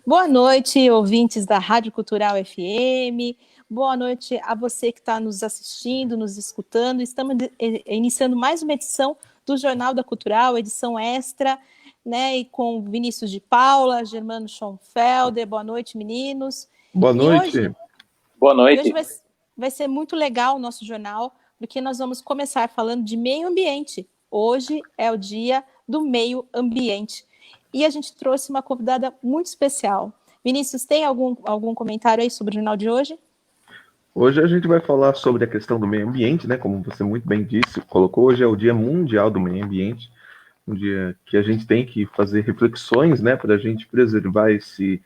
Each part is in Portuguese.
Boa noite, ouvintes da Rádio Cultural FM. Boa noite a você que está nos assistindo, nos escutando. Estamos iniciando mais uma edição do Jornal da Cultural, edição extra, né? E com Vinícius de Paula, Germano Schonfelder. Boa noite, meninos. Boa noite. Boa noite. Hoje vai ser muito legal o nosso jornal, porque nós vamos começar falando de meio ambiente. Hoje é o dia do meio ambiente. E a gente trouxe uma convidada muito especial. Vinícius, tem algum comentário aí sobre o jornal de hoje? Hoje a gente vai falar sobre a questão do meio ambiente, né? Como você muito bem disse, colocou, hoje é o Dia Mundial do Meio Ambiente, um dia que a gente tem que fazer reflexões, né? Para a gente preservar esse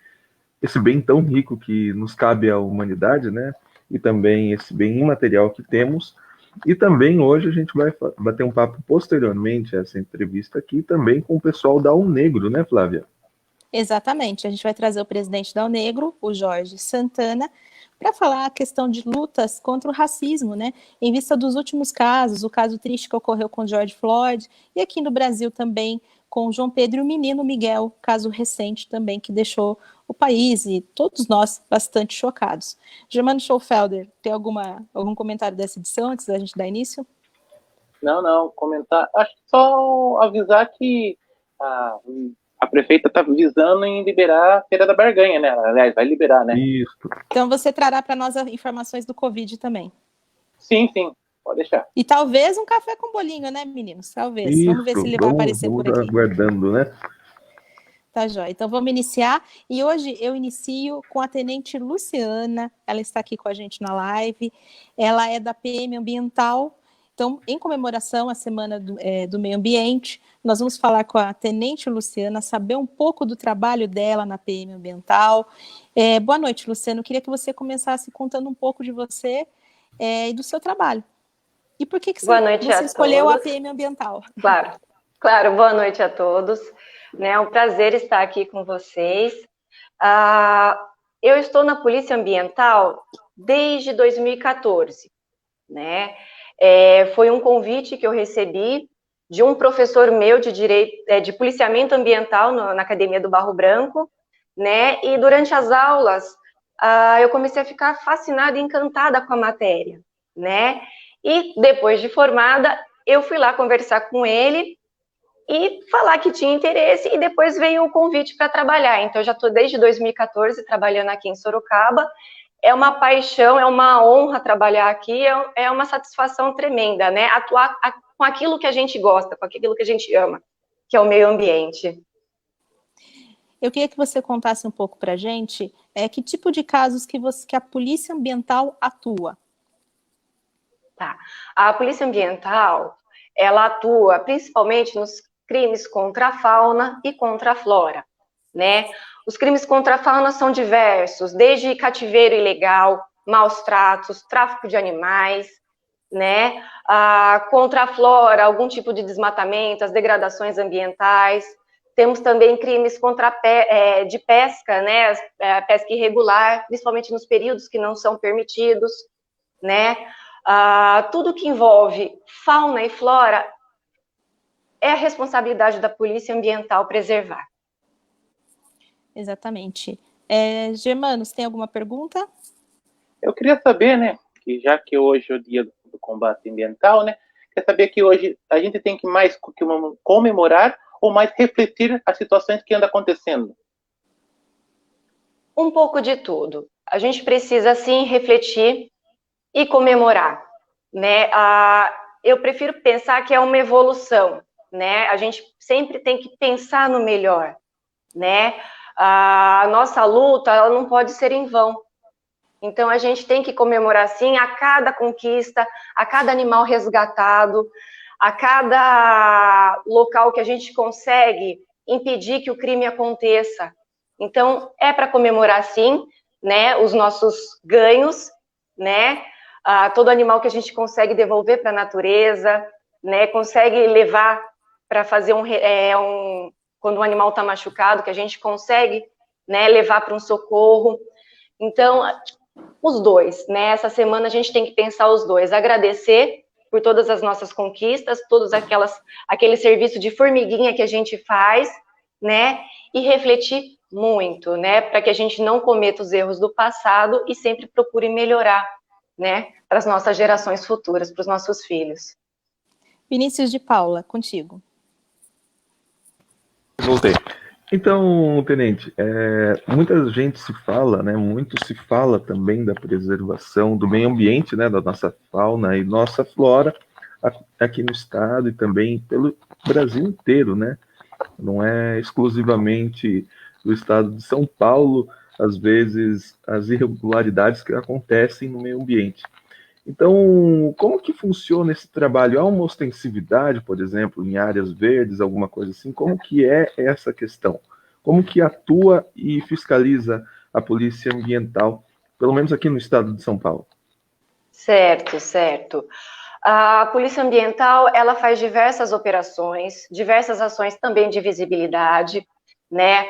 bem tão rico que nos cabe à humanidade, né? E também esse bem imaterial que temos. E também hoje a gente vai bater um papo posteriormente a essa entrevista aqui, também com o pessoal da UNegro, né, Flávia? Exatamente, a gente vai trazer o presidente da UNegro, o Jorge Santana, para falar a questão de lutas contra o racismo, né? Em vista dos últimos casos, o caso triste que ocorreu com George Floyd, e aqui no Brasil também com o João Pedro e o menino Miguel, caso recente também que deixou o país e todos nós bastante chocados. Germano Schonfelder, tem algum comentário dessa edição antes da gente dar início? Não, comentar. Acho que só avisar que a prefeita está visando em liberar a Feira da Barganha, né? Aliás, vai liberar, né? Isso. Então você trará para nós as informações do Covid também. Sim, pode deixar. E talvez um café com bolinho, né, meninos? Talvez. Isso, vamos ver se ele vai aparecer por aqui. Aguardando, né? Tá, jóia. Então vamos iniciar. E hoje eu inicio com a Tenente Luciana. Ela está aqui com a gente na live. Ela é da PM Ambiental. Então, em comemoração à Semana do Meio Ambiente, nós vamos falar com a Tenente Luciana, saber um pouco do trabalho dela na PM Ambiental. Boa noite, Luciana. Eu queria que você começasse contando um pouco de você e do seu trabalho. E por que você escolheu a PM Ambiental? Claro, boa noite a todos. É um prazer estar aqui com vocês. Eu estou na Polícia Ambiental desde 2014, né? Foi um convite que eu recebi de um professor meu de policiamento ambiental na Academia do Barro Branco, né? E durante as aulas eu comecei a ficar fascinada e encantada com a matéria, né? E depois de formada, eu fui lá conversar com ele e falar que tinha interesse, e depois veio o convite para trabalhar. Então, eu já estou desde 2014 trabalhando aqui em Sorocaba. É uma paixão, é uma honra trabalhar aqui, é uma satisfação tremenda, né? Atuar com aquilo que a gente gosta, com aquilo que a gente ama, que é o meio ambiente. Eu queria que você contasse um pouco para a gente que tipo de casos que a Polícia Ambiental atua. Tá. A Polícia Ambiental, ela atua principalmente nos crimes contra a fauna e contra a flora, né? Os crimes contra a fauna são diversos, desde cativeiro ilegal, maus tratos, tráfico de animais, né? Contra a flora, algum tipo de desmatamento, as degradações ambientais. Temos também crimes de pesca, né? Pesca irregular, principalmente nos períodos que não são permitidos, né? Tudo que envolve fauna e flora é a responsabilidade da Polícia Ambiental preservar. Exatamente. Germano, você tem alguma pergunta? Eu queria saber, né, que já que hoje é o dia do combate ambiental, né, quer saber que hoje a gente tem que mais comemorar ou mais refletir as situações que andam acontecendo? Um pouco de tudo. A gente precisa, sim, refletir e comemorar, né? Eu prefiro pensar que é uma evolução, né? A gente sempre tem que pensar no melhor, né? A nossa luta, ela não pode ser em vão. Então, a gente tem que comemorar, sim, a cada conquista, a cada animal resgatado, a cada local que a gente consegue impedir que o crime aconteça. Então, é para comemorar, sim, né, os nossos ganhos, né? Todo animal que a gente consegue devolver para a natureza, né? Consegue levar para fazer quando um animal está machucado, que a gente consegue, né, levar para um socorro. Então, os dois, né? Essa semana a gente tem que pensar os dois, agradecer por todas as nossas conquistas, todos aquele serviço de formiguinha que a gente faz, né? E refletir muito, né, para que a gente não cometa os erros do passado e sempre procure melhorar, né, para as nossas gerações futuras, para os nossos filhos. Vinícius de Paula, contigo. Voltei. Então, Tenente, muita gente se fala, né, muito se fala também da preservação do meio ambiente, né, da nossa fauna e nossa flora aqui no estado e também pelo Brasil inteiro, né? Não é exclusivamente do estado de São Paulo, às vezes, as irregularidades que acontecem no meio ambiente. Então, como que funciona esse trabalho? Há uma ostensividade, por exemplo, em áreas verdes, alguma coisa assim? Como que é essa questão? Como que atua e fiscaliza a Polícia Ambiental, pelo menos aqui no estado de São Paulo? Certo, certo. A Polícia Ambiental, ela faz diversas operações, diversas ações também de visibilidade, né?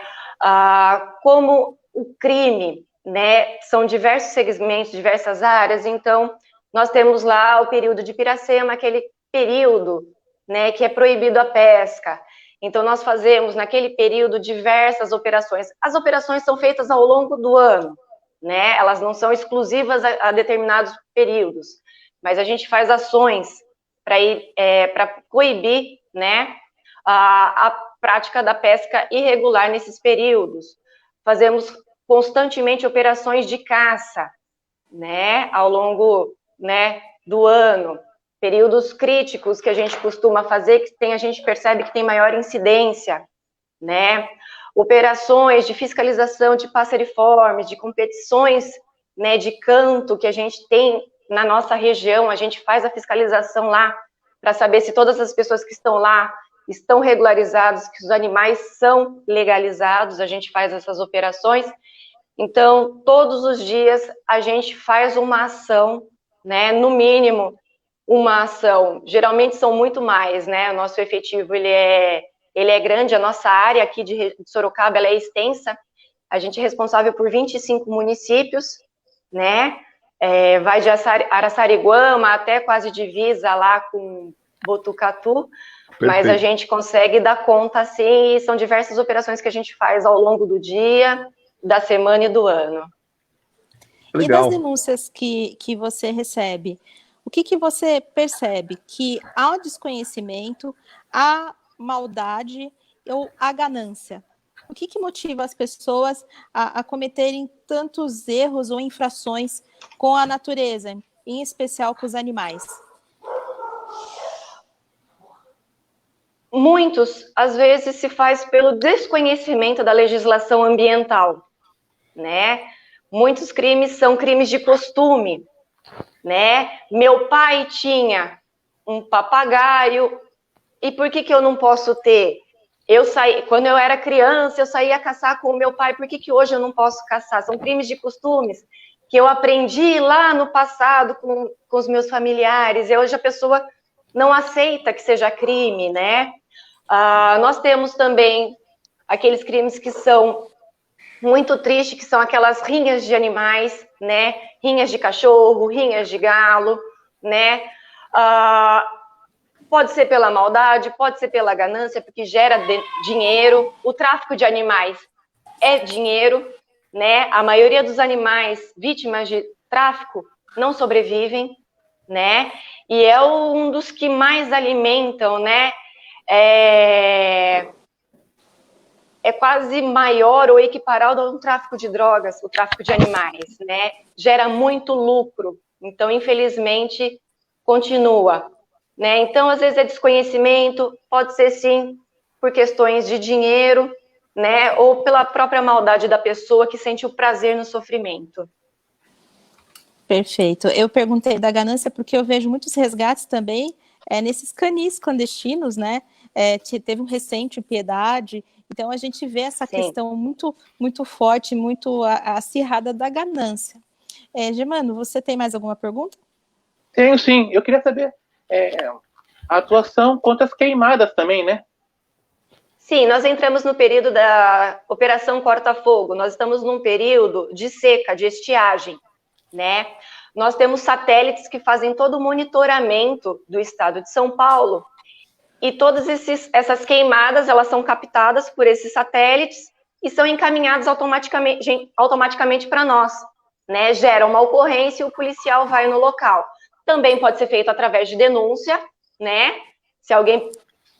Como o crime, né? São diversos segmentos, diversas áreas, então nós temos lá o período de Piracema, aquele período, né, que é proibido a pesca. Então nós fazemos naquele período diversas operações. As operações são feitas ao longo do ano, né? Elas não são exclusivas a determinados períodos, mas a gente faz ações para coibir, né, a prática da pesca irregular nesses períodos. Fazemos constantemente operações de caça, né, ao longo, né, do ano, períodos críticos que a gente costuma fazer, a gente percebe que tem maior incidência, né, operações de fiscalização de passeriformes, de competições, né, de canto que a gente tem na nossa região, a gente faz a fiscalização lá para saber se todas as pessoas que estão lá estão regularizados, que os animais são legalizados, a gente faz essas operações. Então, todos os dias a gente faz uma ação, né, no mínimo uma ação, geralmente são muito mais, né, o nosso efetivo ele é grande, a nossa área aqui de Sorocaba ela é extensa, a gente é responsável por 25 municípios, né, vai de Araçariguama até quase divisa lá com Botucatu, perfeito. Mas a gente consegue dar conta, assim, e são diversas operações que a gente faz ao longo do dia, da semana e do ano. Legal. E das denúncias que você recebe, o que você percebe? Que há o desconhecimento, há maldade ou a ganância? O que motiva as pessoas a cometerem tantos erros ou infrações com a natureza, em especial com os animais? Muitos, às vezes, se faz pelo desconhecimento da legislação ambiental, né? Muitos crimes são crimes de costume, né? Meu pai tinha um papagaio, e por que eu não posso ter? Quando eu era criança, eu saía caçar com o meu pai, por que hoje eu não posso caçar? São crimes de costumes que eu aprendi lá no passado com os meus familiares, e hoje a pessoa não aceita que seja crime, né? Nós temos também aqueles crimes que são muito tristes, que são aquelas rinhas de animais, né? Rinhas de cachorro, rinhas de galo, né? Pode ser pela maldade, pode ser pela ganância, porque gera dinheiro. O tráfico de animais é dinheiro, né? A maioria dos animais vítimas de tráfico não sobrevivem, né? E é um dos que mais alimentam, né? É quase maior ou equiparado ao tráfico de drogas, o tráfico de animais, né? Gera muito lucro, então, infelizmente, continua, né? Então, às vezes é desconhecimento, pode ser, sim, por questões de dinheiro, né? Ou pela própria maldade da pessoa que sente o prazer no sofrimento. Perfeito. Eu perguntei da ganância porque eu vejo muitos resgates também nesses canis clandestinos, né? Teve um recente em Piedade, então a gente vê essa Sim. questão muito, muito forte, muito acirrada da ganância. Germano, você tem mais alguma pergunta? Tenho sim, eu queria saber a atuação contra as queimadas também, né? Sim, nós entramos no período da Operação Corta-Fogo, nós estamos num período de seca, de estiagem, né? Nós temos satélites que fazem todo o monitoramento do estado de São Paulo, e todas essas queimadas, elas são captadas por esses satélites, e são encaminhados automaticamente para nós, né? Gera uma ocorrência e o policial vai no local. Também pode ser feito através de denúncia, né? Se alguém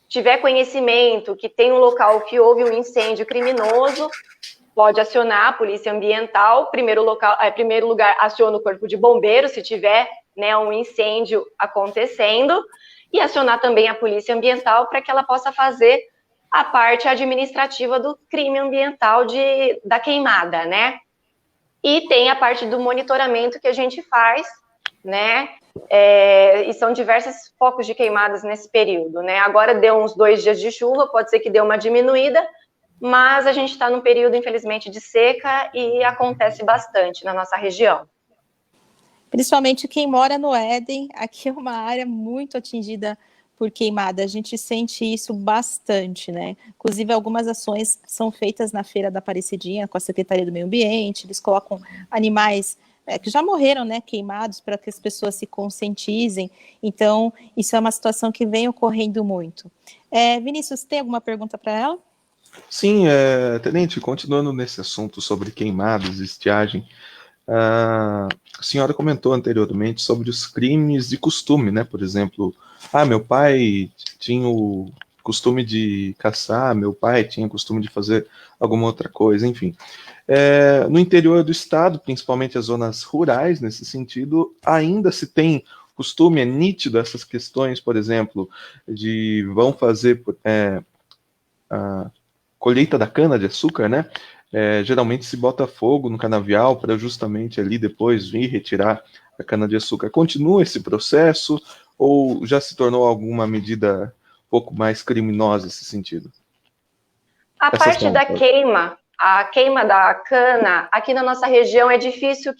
tiver conhecimento que tem um local que houve um incêndio criminoso, pode acionar a polícia ambiental. Primeiro lugar, aciona o corpo de bombeiros, se tiver, né, um incêndio acontecendo, e acionar também a polícia ambiental para que ela possa fazer a parte administrativa do crime ambiental da queimada, né? E tem a parte do monitoramento que a gente faz, né? E são diversos focos de queimadas nesse período, né? Agora deu uns 2 dias de chuva, pode ser que dê uma diminuída, mas a gente está num período, infelizmente, de seca e acontece bastante na nossa região. Principalmente quem mora no Éden, aqui é uma área muito atingida por queimada, a gente sente isso bastante, né? Inclusive, algumas ações são feitas na Feira da Aparecidinha com a Secretaria do Meio Ambiente, eles colocam animais que já morreram, né, queimados, para que as pessoas se conscientizem. Então, isso é uma situação que vem ocorrendo muito. Vinícius, tem alguma pergunta para ela? Sim, Tenente, continuando nesse assunto sobre queimadas, estiagem, a senhora comentou anteriormente sobre os crimes de costume, né? Por exemplo, meu pai tinha o costume de caçar, meu pai tinha o costume de fazer alguma outra coisa, enfim. No interior do estado, principalmente as zonas rurais, nesse sentido, ainda se tem costume, é nítido essas questões, por exemplo, de vão fazer a colheita da cana-de-açúcar, né? Geralmente se bota fogo no canavial para justamente ali depois vir retirar a cana-de-açúcar. Continua esse processo ou já se tornou alguma medida um pouco mais criminosa nesse sentido? A parte da queima, a queima da cana, aqui na nossa região é difícil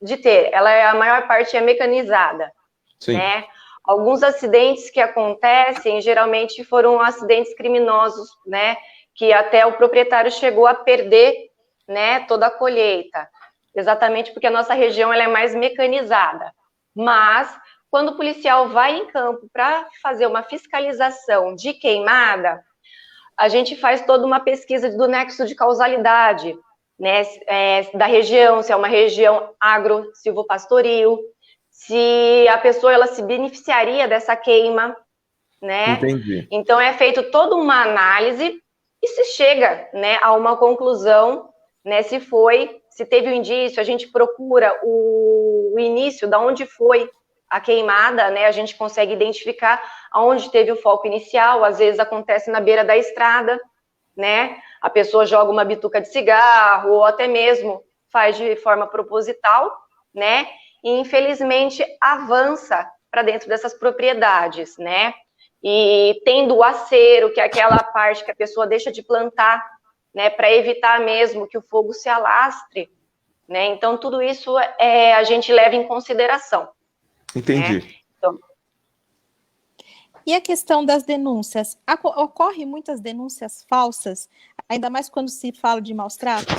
de ter. A maior parte é mecanizada, Sim. Né? Alguns acidentes que acontecem, geralmente foram acidentes criminosos, né? Que até o proprietário chegou a perder, né, toda a colheita, exatamente porque a nossa região ela é mais mecanizada. Mas, quando o policial vai em campo para fazer uma fiscalização de queimada, a gente faz toda uma pesquisa do nexo de causalidade, né, da região, se é uma região agro-silvopastoril, se a pessoa ela se beneficiaria dessa queima, né? Entendi. Então, é feito toda uma análise e se chega, né, a uma conclusão, né, se teve o indício, a gente procura o início, da onde foi a queimada, né, a gente consegue identificar aonde teve o foco inicial, às vezes acontece na beira da estrada, né, a pessoa joga uma bituca de cigarro, ou até mesmo faz de forma proposital, né, e infelizmente avança para dentro dessas propriedades, né, e tendo o acero, que é aquela parte que a pessoa deixa de plantar, né, para evitar mesmo que o fogo se alastre, né, então tudo isso a gente leva em consideração. Entendi. Né? Então, e a questão das denúncias? Ocorre muitas denúncias falsas, ainda mais quando se fala de maus tratos?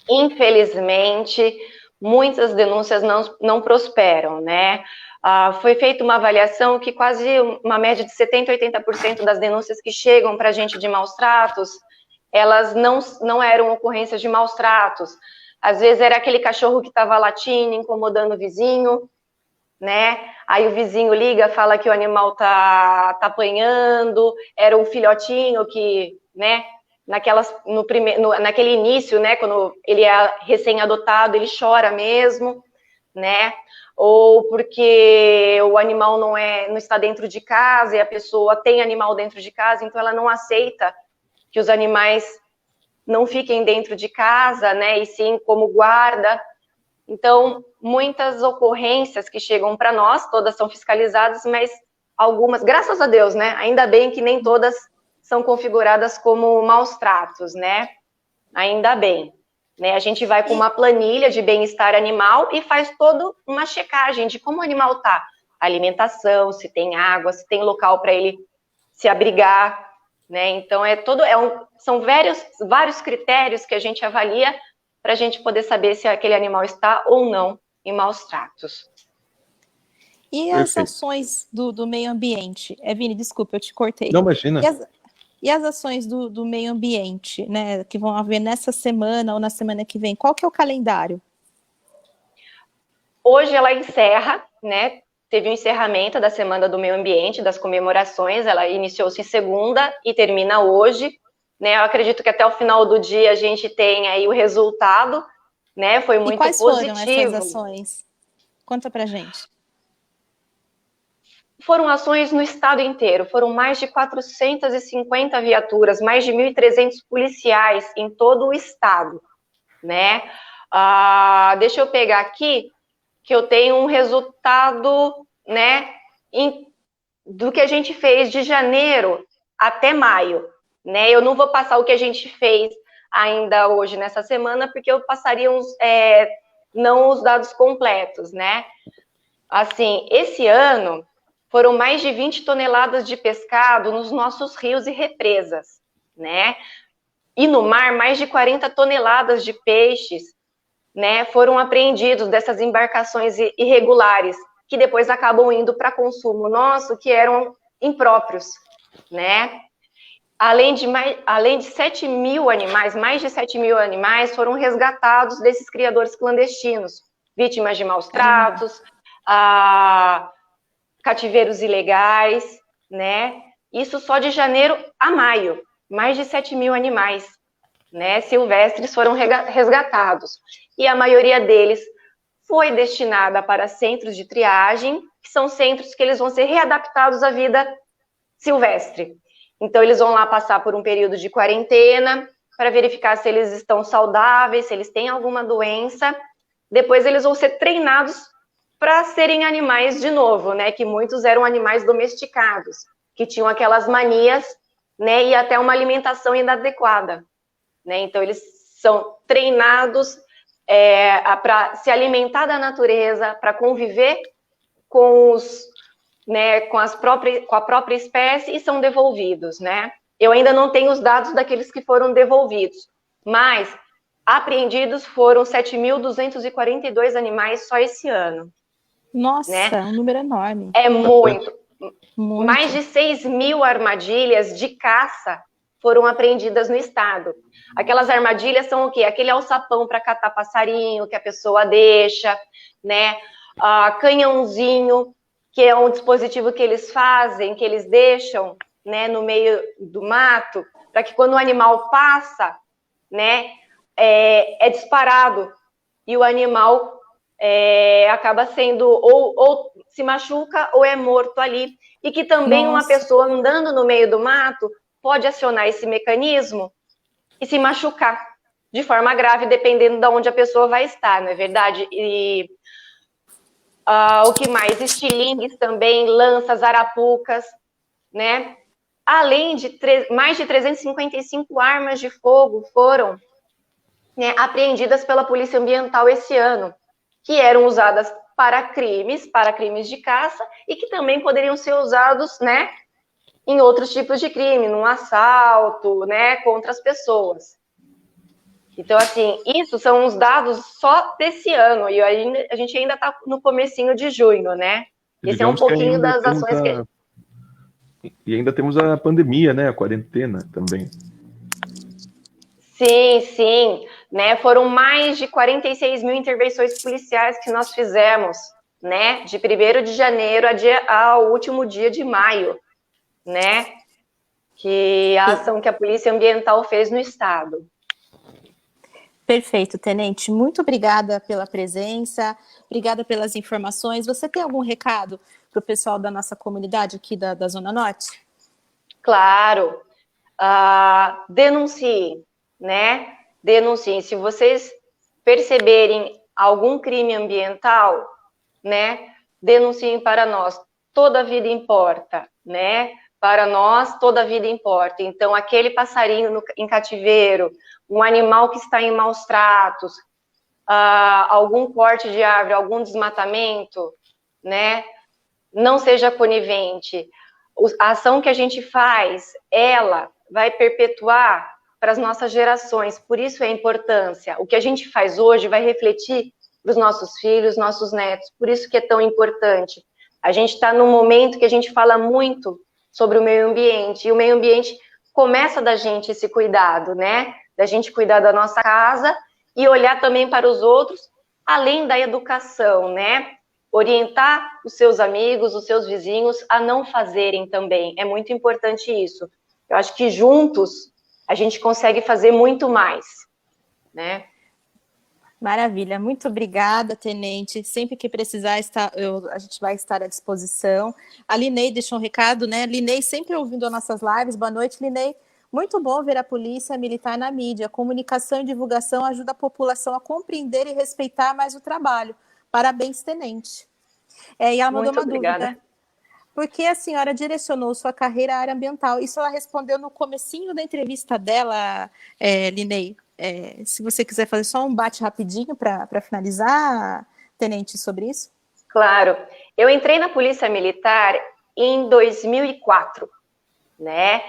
Infelizmente, muitas denúncias não prosperam, né? Foi feita uma avaliação que quase uma média de 70% a 80% das denúncias que chegam para a gente de maus tratos, elas não eram ocorrências de maus tratos. Às vezes era aquele cachorro que estava latindo, incomodando o vizinho, né? Aí o vizinho liga, fala que o animal tá apanhando, era um filhotinho que, né? Naquele início, né? Quando ele é recém-adotado, ele chora mesmo, né? Ou porque o animal não está dentro de casa e a pessoa tem animal dentro de casa, então ela não aceita que os animais não fiquem dentro de casa, né? E sim como guarda. Então, muitas ocorrências que chegam para nós, todas são fiscalizadas, mas algumas, graças a Deus, né? Ainda bem que nem todas são configuradas como maus tratos, né? Ainda bem. Né? A gente vai com uma planilha de bem-estar animal e faz toda uma checagem de como o animal está. Alimentação, se tem água, se tem local para ele se abrigar, né? Então, são vários critérios que a gente avalia para a gente poder saber se aquele animal está ou não em maus tratos. E as ações do meio ambiente? Vini, desculpa, eu te cortei. Não, imagina. E as ações do meio ambiente, né, que vão haver nessa semana ou na semana que vem? Qual que é o calendário? Hoje ela encerra, né? Teve um encerramento da Semana do Meio Ambiente, das comemorações, ela iniciou-se segunda e termina hoje, né? Eu acredito que até o final do dia a gente tem aí o resultado, né? Foi muito quais positivo. Foram essas ações? Conta pra gente. Foram ações no estado inteiro, foram mais de 450 viaturas, mais de 1.300 policiais em todo o estado, né? Deixa eu pegar aqui, que eu tenho um resultado, né, do que a gente fez de janeiro até maio, né? Eu não vou passar o que a gente fez ainda hoje nessa semana, porque eu passaria não os dados completos, né? Assim, esse ano foram mais de 20 toneladas de pescado nos nossos rios e represas, né? E no mar, mais de 40 toneladas de peixes, né, foram apreendidos dessas embarcações irregulares, que depois acabam indo para consumo nosso, que eram impróprios, né? Além de 7 mil animais, mais de 7 mil animais foram resgatados desses criadores clandestinos, vítimas de maus tratos, cativeiros ilegais, né? Isso só de janeiro a maio, mais de 7 mil animais, né, silvestres foram resgatados. E a maioria deles foi destinada para centros de triagem, que são centros que eles vão ser readaptados à vida silvestre. Então, eles vão lá passar por um período de quarentena, para verificar se eles estão saudáveis, se eles têm alguma doença. Depois, eles vão ser treinados para serem animais de novo, né, que muitos eram animais domesticados, que tinham aquelas manias, né, e até uma alimentação inadequada. Né? Então, eles são treinados para se alimentar da natureza, para conviver com a própria espécie e são devolvidos, né? Eu ainda não tenho os dados daqueles que foram devolvidos, mas apreendidos foram 7.242 animais só esse ano. Nossa, né? É um número enorme. É muito. Muito. Mais de 6 mil armadilhas de caça foram apreendidas no estado. Aquelas armadilhas são o quê? Aquele alçapão para catar passarinho que a pessoa deixa, né? Canhãozinho, que é um dispositivo que eles fazem, que eles deixam, né, no meio do mato, para que quando o animal passa, né, é disparado e o animal acaba sendo ou se machuca ou é morto ali. E que também uma pessoa andando no meio do mato pode acionar esse mecanismo e se machucar de forma grave, dependendo de onde a pessoa vai estar, não é verdade? E o que mais? Estilingues também, lanças, arapucas, né? Além de mais de 355 armas de fogo foram, né, apreendidas pela Polícia Ambiental esse ano, que eram usadas para crimes de caça e que também poderiam ser usados, né, em outros tipos de crime, num assalto, né, contra as pessoas. Então, assim, isso são os dados só desse ano, e a gente ainda está no comecinho de junho, né? Esse é um pouquinho das ações que... E ainda temos a pandemia, né, a quarentena também. Sim, né, foram mais de 46 mil intervenções policiais que nós fizemos, né, de 1º de janeiro ao último dia de maio, né, que a ação que a Polícia Ambiental fez no estado. Perfeito, Tenente. Muito obrigada pela presença, obrigada pelas informações. Você tem algum recado para o pessoal da nossa comunidade aqui da Zona Norte? Claro. Denunciem, né? Denunciem. Se vocês perceberem algum crime ambiental, né? Denunciem para nós. Toda vida importa, né? Para nós, toda vida importa. Então, aquele passarinho em cativeiro, um animal que está em maus tratos, algum corte de árvore, algum desmatamento, né? Não seja conivente. A ação que a gente faz, ela vai perpetuar para as nossas gerações. Por isso é a importância. O que a gente faz hoje vai refletir para os nossos filhos, nossos netos. Por isso que é tão importante. A gente está num momento que a gente fala muito sobre o meio ambiente, e o meio ambiente começa da gente esse cuidado, né? Da gente cuidar da nossa casa e olhar também para os outros, além da educação, né? Orientar os seus amigos, os seus vizinhos a não fazerem também. É muito importante isso. Eu acho que juntos a gente consegue fazer muito mais, né? Maravilha, muito obrigada, Tenente. Sempre que precisar, a gente vai estar à disposição. A Linei deixou um recado, né? Linei sempre ouvindo as nossas lives. Boa noite, Linei. Muito bom ver a polícia militar na mídia. Comunicação e divulgação ajuda a população a compreender e respeitar mais o trabalho. Parabéns, Tenente. E ela mandou uma dúvida. Por que a senhora direcionou sua carreira à área ambiental? Isso ela respondeu no comecinho da entrevista dela, Linei. Se você quiser fazer só um bate rapidinho para finalizar, Tenente, sobre isso. Claro. Eu entrei na Polícia Militar em 2004, né?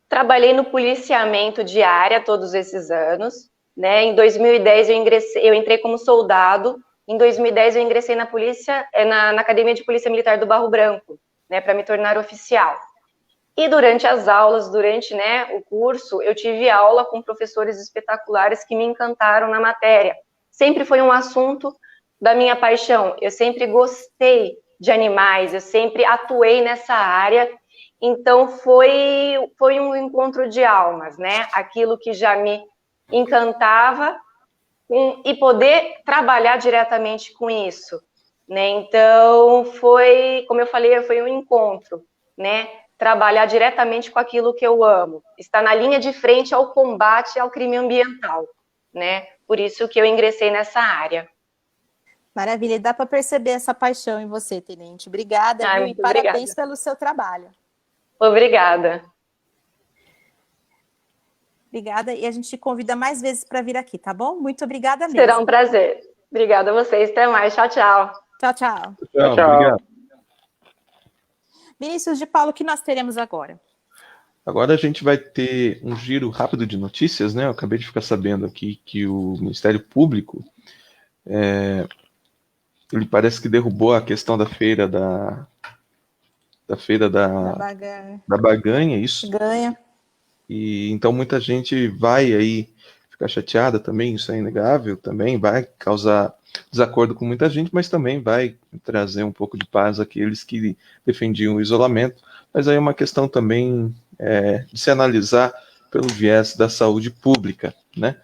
Trabalhei no policiamento de área todos esses anos, né? Em 2010 eu entrei como soldado. Em 2010 eu ingressei na polícia, na Academia de Polícia Militar do Barro Branco, né? Para me tornar oficial. E durante as aulas, né, o curso, eu tive aula com professores espetaculares que me encantaram na matéria. Sempre foi um assunto da minha paixão. Eu sempre gostei de animais, eu sempre atuei nessa área. Então, foi um encontro de almas, né? Aquilo que já me encantava e poder trabalhar diretamente com isso, né? Então, como eu falei, foi um encontro, né? Trabalhar diretamente com aquilo que eu amo, estar na linha de frente ao combate ao crime ambiental, né? Por isso que eu ingressei nessa área. Maravilha, e dá para perceber essa paixão em você, Tenente. Obrigada, viu? E parabéns pelo seu trabalho. Obrigada. Obrigada, e a gente te convida mais vezes para vir aqui, tá bom? Muito obrigada mesmo. Será um prazer. Obrigada a vocês, até mais. Tchau, tchau. Tchau, tchau. Tchau, tchau. Obrigado. Vinícius de Paulo, o que nós teremos agora? Agora a gente vai ter um giro rápido de notícias, né? Eu acabei de ficar sabendo aqui que o Ministério Público, ele parece que derrubou a questão da feira da Baganha, isso. Ganha. E então muita gente vai aí ficar chateada também, isso é inegável, também vai causar desacordo com muita gente, mas também vai trazer um pouco de paz àqueles que defendiam o isolamento. Mas aí é uma questão também de se analisar pelo viés da saúde pública, né?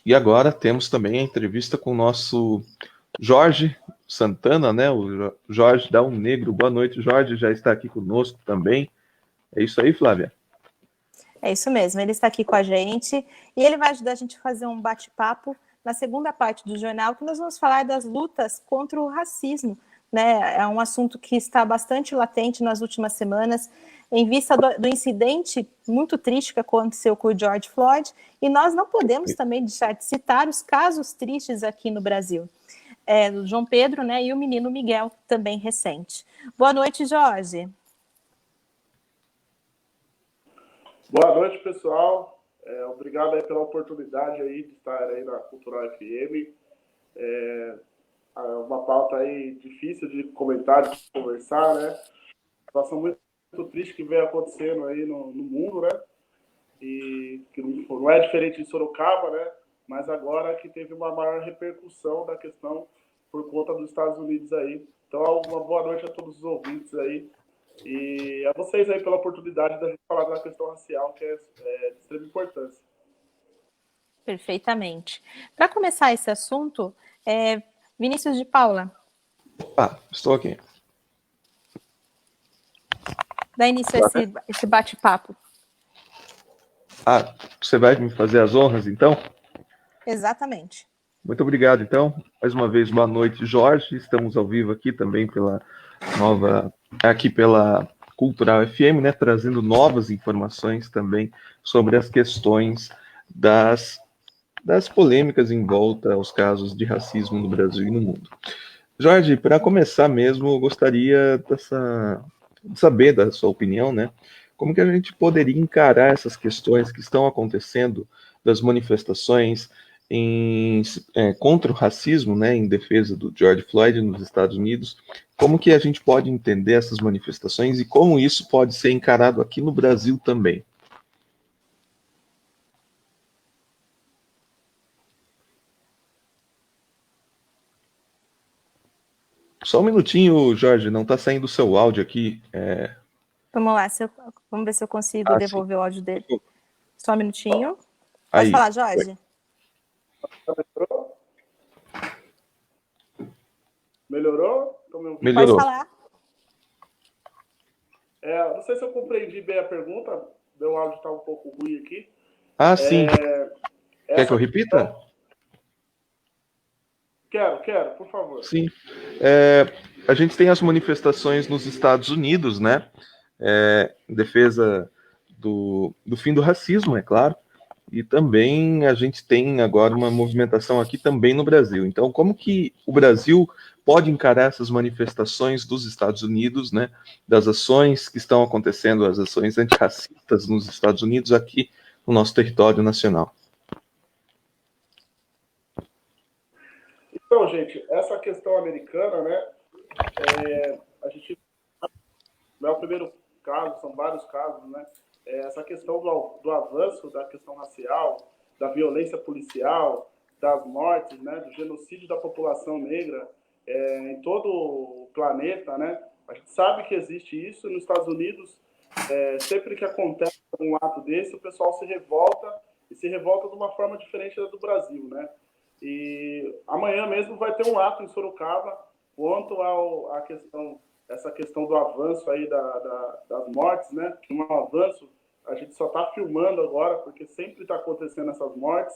E agora temos também a entrevista com o nosso Jorge Santana, né? O Jorge Dão Negro. Boa noite, Jorge, já está aqui conosco também. É isso aí, Flávia? É isso mesmo, ele está aqui com a gente e ele vai ajudar a gente a fazer um bate-papo na segunda parte do jornal, que nós vamos falar das lutas contra o racismo, né? É um assunto que está bastante latente nas últimas semanas, em vista do incidente muito triste que aconteceu com o George Floyd, e nós não podemos também deixar de citar os casos tristes aqui no Brasil. Do João Pedro, né, e o menino Miguel, também recente. Boa noite, Jorge. Boa noite, pessoal. Obrigado aí pela oportunidade aí de estar aí na Cultural FM. Uma pauta aí difícil de comentar, de conversar, né? Situação muito triste que vem acontecendo aí no mundo, né? E que não é diferente de Sorocaba, né? Mas agora que teve uma maior repercussão da questão por conta dos Estados Unidos aí. Então, uma boa noite a todos os ouvintes aí. E a vocês aí pela oportunidade da gente falar da questão racial, que é de extrema importância. Perfeitamente. Para começar esse assunto, Vinícius de Paula. Estou aqui. Dá início a esse bate-papo. Você vai me fazer as honras, então? Exatamente. Muito obrigado, então. Mais uma vez, boa noite, Jorge. Estamos ao vivo aqui também pela Cultural FM, né, trazendo novas informações também sobre as questões das polêmicas em volta aos casos de racismo no Brasil e no mundo. Jorge, para começar mesmo, eu gostaria de saber da sua opinião, né, como que a gente poderia encarar essas questões que estão acontecendo das manifestações contra o racismo, né, em defesa do George Floyd nos Estados Unidos. Como que a gente pode entender essas manifestações e como isso pode ser encarado aqui no Brasil também? Só um minutinho, Jorge, não está saindo o seu áudio aqui. Vamos lá, vamos ver se eu consigo Sim. devolver o áudio dele. Só um minutinho. Pode Aí. falar, Jorge. Melhorou? Melhorou. Pode falar. Não sei se eu compreendi bem a pergunta. Meu áudio está um pouco ruim aqui. Sim. Quer que eu repita? Quero, por favor. Sim. A gente tem as manifestações nos Estados Unidos, né? Em defesa do fim do racismo, é claro. E também a gente tem agora uma movimentação aqui também no Brasil. Então, como que o Brasil pode encarar essas manifestações dos Estados Unidos, né? Das ações que estão acontecendo, as ações antirracistas nos Estados Unidos aqui no nosso território nacional? Então, gente, essa questão americana, né? A gente não é o primeiro caso, são vários casos, né? Essa questão do avanço da questão racial, da violência policial, das mortes, né? Do genocídio da população negra em todo o planeta, né? A gente sabe que existe isso nos Estados Unidos. Sempre que acontece um ato desse, o pessoal se revolta e se revolta de uma forma diferente da do Brasil, né? E amanhã mesmo vai ter um ato em Sorocaba quanto essa questão do avanço aí das mortes, né? Um avanço, a gente só está filmando agora, porque sempre está acontecendo essas mortes,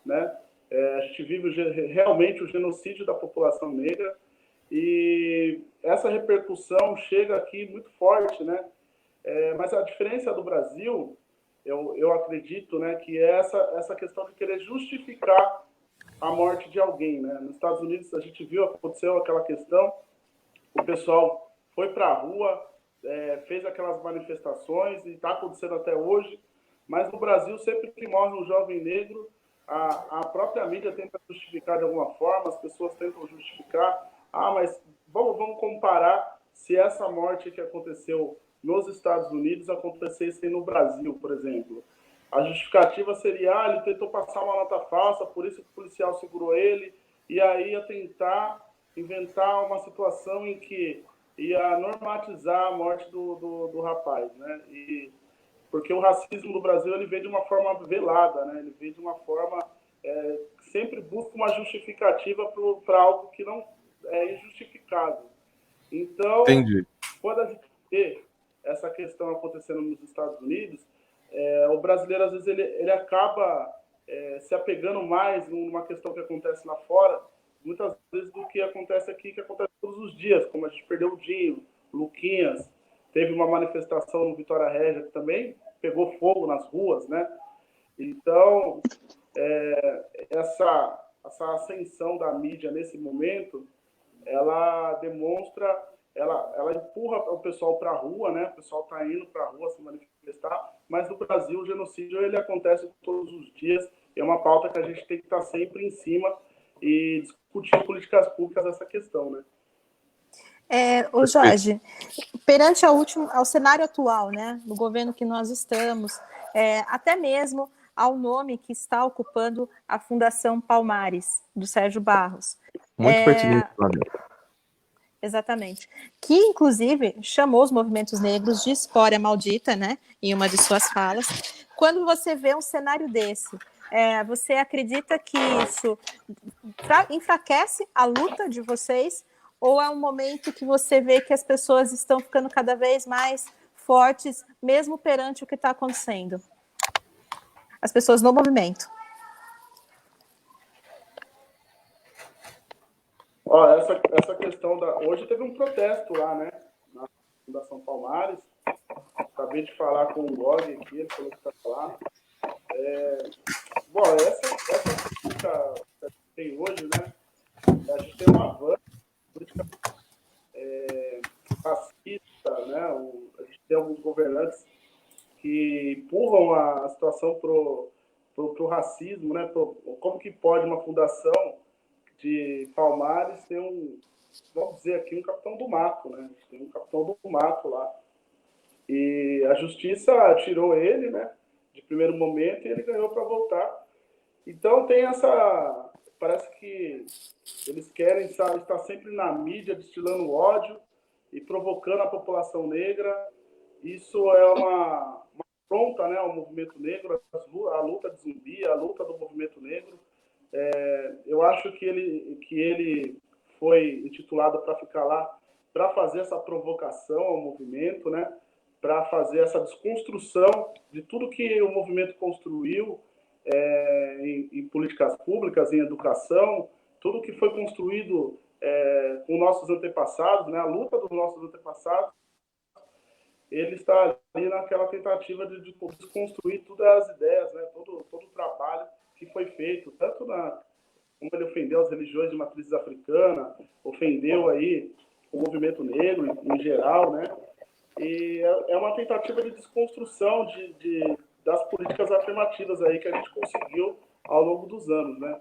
né? A gente vive realmente o genocídio da população negra e essa repercussão chega aqui muito forte, né? Mas a diferença do Brasil, eu acredito, né, que é essa questão de querer justificar a morte de alguém, né? Nos Estados Unidos a gente viu, aconteceu aquela questão, o pessoal foi para a rua, fez aquelas manifestações e está acontecendo até hoje, mas no Brasil sempre que morre um jovem negro, a própria mídia tenta justificar de alguma forma, as pessoas tentam justificar, mas vamos comparar se essa morte que aconteceu nos Estados Unidos acontecesse no Brasil, por exemplo. A justificativa seria, ele tentou passar uma nota falsa, por isso que o policial segurou ele, e aí ia tentar inventar uma situação em que ia normatizar a morte do rapaz, né? Porque o racismo no Brasil ele vem de uma forma velada, né? Ele vem de uma forma sempre busca uma justificativa para algo que não é injustificável. Então, Entendi. quando a gente vê essa questão acontecendo nos Estados Unidos, o brasileiro, às vezes, ele acaba se apegando mais numa questão que acontece lá fora, muitas vezes do que acontece aqui, que acontece todos os dias, como a gente perdeu o Dinho, o Luquinhas, teve uma manifestação no Vitória Régia que também pegou fogo nas ruas, né? Então, essa ascensão da mídia nesse momento, ela demonstra, ela empurra o pessoal para a rua, né? O pessoal está indo para a rua se manifestar, mas no Brasil o genocídio ele acontece todos os dias, é uma pauta que a gente tem que estar sempre em cima e discutir políticas públicas essa questão, né? Ô Jorge, perante ao cenário atual, né, no governo que nós estamos, até mesmo ao nome que está ocupando a Fundação Palmares, do Sérgio Barros. Muito pertinente, Flávio. Exatamente. Que, inclusive, chamou os movimentos negros de escória maldita, né, em uma de suas falas. Quando você vê um cenário desse, você acredita que isso enfraquece a luta de vocês? Ou é um momento que você vê que as pessoas estão ficando cada vez mais fortes, mesmo perante o que está acontecendo? As pessoas no movimento. Essa questão hoje teve um protesto lá, né? Na Fundação Palmares. Acabei de falar com o Gog aqui, ele falou que está lá. Bom, essa política que tem hoje, né? A gente tem um avanço política racista, né? A gente tem alguns governantes que empurram a situação pro racismo, né? Como que pode uma fundação de Palmares ter vamos dizer aqui, um capitão do mato, né? Tem um capitão do mato lá. E a justiça tirou ele, né? De primeiro momento, e ele ganhou para voltar. Então tem essa... Parece que eles querem estar sempre na mídia, destilando ódio e provocando a população negra. Isso é uma afronta, né, ao movimento negro, a luta de Zumbi, a luta do movimento negro. Eu acho que ele foi intitulado para ficar lá, para fazer essa provocação ao movimento, né, para fazer essa desconstrução de tudo que o movimento construiu em políticas públicas, em educação, tudo que foi construído com nossos antepassados, né, a luta dos nossos antepassados. Ele está ali naquela tentativa de desconstruir todas as ideias, né, todo o trabalho que foi feito, tanto como ele ofendeu as religiões de matriz africana, ofendeu aí o movimento negro em geral, né? E é uma tentativa de desconstrução das políticas afirmativas aí que a gente conseguiu ao longo dos anos, né?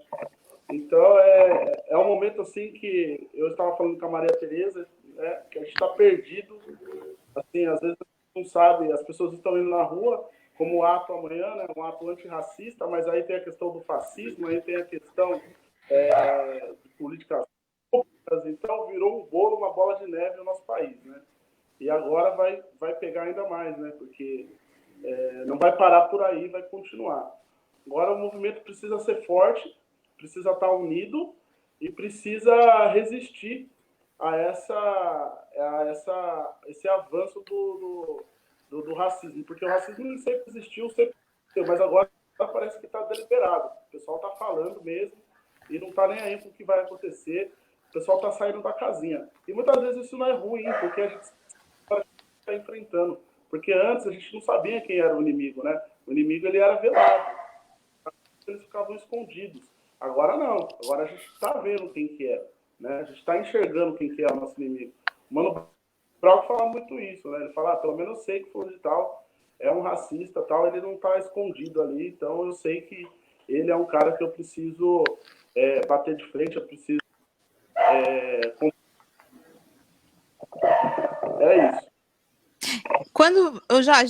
Então, é um momento assim que eu estava falando com a Maria Tereza, né, que a gente está perdido, assim, às vezes não sabe, as pessoas estão indo na rua como ato amanhã, né, um ato antirracista, mas aí tem a questão do fascismo, aí tem a questão de políticas públicas, então virou um bolo, uma bola de neve no nosso país, né? E agora vai pegar ainda mais, né? Porque não vai parar por aí, vai continuar. Agora o movimento precisa ser forte, precisa estar unido e precisa resistir a esse avanço do racismo, porque o racismo sempre existiu, sempre existiu, mas agora parece que está deliberado. O pessoal está falando mesmo e não está nem aí com o que vai acontecer. O pessoal está saindo da casinha. E muitas vezes isso não é ruim, porque a gente está enfrentando. Porque antes a gente não sabia quem era o inimigo, né? O inimigo ele era velado. Eles ficavam escondidos. Agora não. Agora a gente está vendo quem que é. Né? A gente está enxergando quem que é o nosso inimigo. O Mano Brown fala muito isso, né? Ele fala, pelo menos eu sei que fulano de tal é um racista, tal, ele não está escondido ali, então eu sei que ele é um cara que eu preciso bater de frente, eu preciso isso.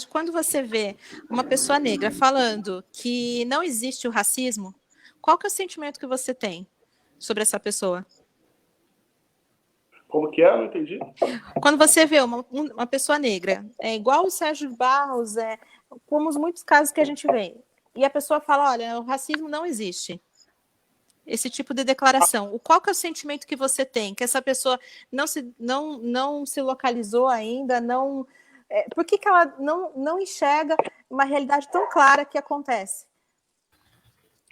Quando você vê uma pessoa negra falando que não existe o racismo, qual que é o sentimento que você tem sobre essa pessoa? Como que é? Não entendi. Quando você vê uma pessoa negra, igual o Sérgio Barros, como os muitos casos que a gente vê, e a pessoa fala, olha, o racismo não existe. Esse tipo de declaração. Qual que é o sentimento que você tem? Que essa pessoa não se localizou ainda, por que ela não enxerga uma realidade tão clara que acontece?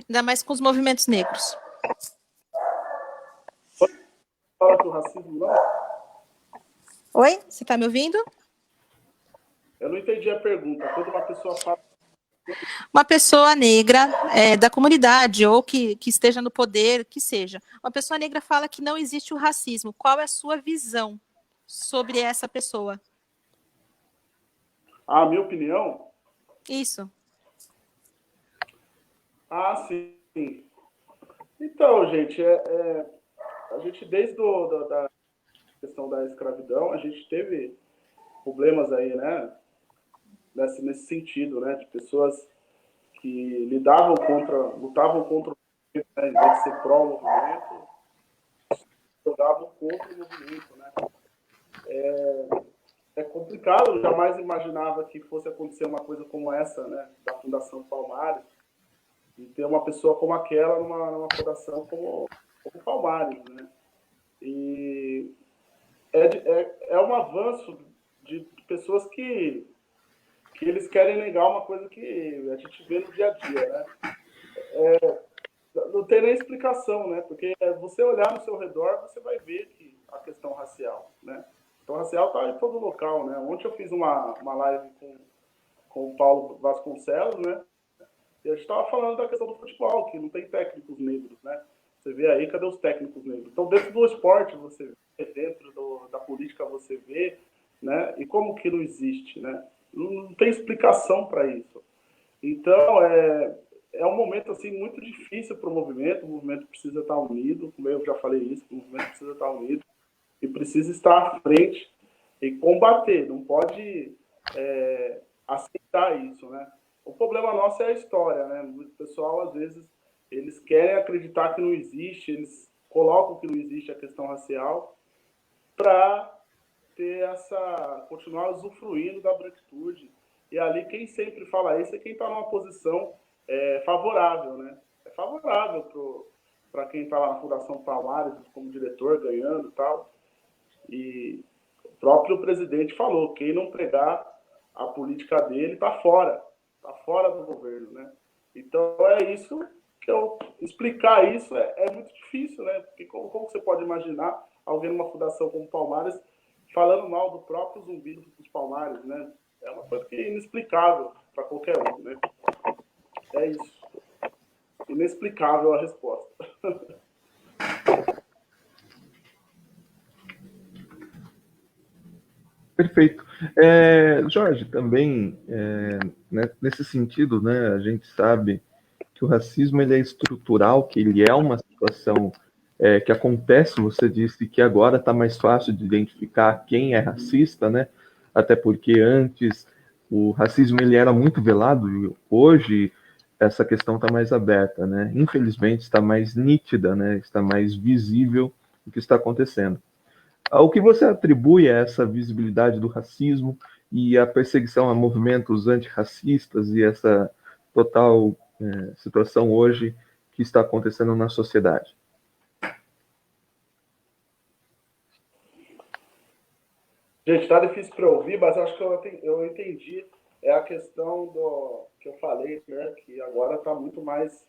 Ainda mais com os movimentos negros. Fala que o racismo não... Oi? Você está me ouvindo? Eu não entendi a pergunta. Quando uma pessoa fala... Uma pessoa negra da comunidade ou que esteja no poder, que seja. Uma pessoa negra fala que não existe o racismo. Qual é a sua visão sobre essa pessoa? A minha opinião? Isso. Sim. Então, gente, a gente desde da questão da escravidão, a gente teve problemas aí, né? Nesse sentido, né? De pessoas que lutavam contra o movimento, né? Em vez de ser pró-movimento, jogavam contra o movimento, né? É complicado, eu jamais imaginava que fosse acontecer uma coisa como essa, né? Da Fundação Palmares, e ter uma pessoa como aquela numa fundação como Palmares, né? E é um avanço de pessoas que eles querem negar uma coisa que a gente vê no dia a dia, né? Não tem nem explicação, né? Porque você olhar no seu redor, você vai ver que a questão racial, né? A questão racial está em todo local, né? Ontem eu fiz uma live com o Paulo Vasconcelos, né? E a gente estava falando da questão do futebol, que não tem técnicos negros, né? Você vê aí, cadê os técnicos negros? Então, dentro do esporte você vê, dentro da política você vê, né? E como que não existe, né? Não tem explicação para isso. Então, é um momento assim muito difícil para o movimento precisa estar unido, como eu já falei isso, o movimento precisa estar unido e precisa estar à frente e combater, não pode aceitar isso, né? O problema nosso é a história, né? O pessoal, às vezes, eles querem acreditar que não existe, eles colocam que não existe a questão racial para ter continuar usufruindo da branquitude. E ali quem sempre fala isso é quem está numa posição favorável, né? É favorável para quem está lá na Fundação Palmares como diretor, ganhando e tal. E o próprio presidente falou, quem não pregar a política dele está fora do governo, né? Então é isso que explicar isso é muito difícil, né? Porque como você pode imaginar alguém numa fundação como Palmares falando mal do próprio Zumbi dos Palmares, né? É uma coisa que é inexplicável para qualquer um, né? É isso. Inexplicável a resposta. Perfeito. Jorge, também, né, nesse sentido, né, a gente sabe que o racismo ele é estrutural, que ele é uma situação que acontece, você disse que agora está mais fácil de identificar quem é racista, né? Até porque antes o racismo ele era muito velado e hoje essa questão está mais aberta, né? Infelizmente está mais nítida, né? Está mais visível o que está acontecendo. Ao que você atribui a essa visibilidade do racismo e a perseguição a movimentos antirracistas e essa total situação hoje que está acontecendo na sociedade? Gente, tá difícil para ouvir, mas acho que eu entendi. É a questão do que eu falei, né? Que agora está muito mais...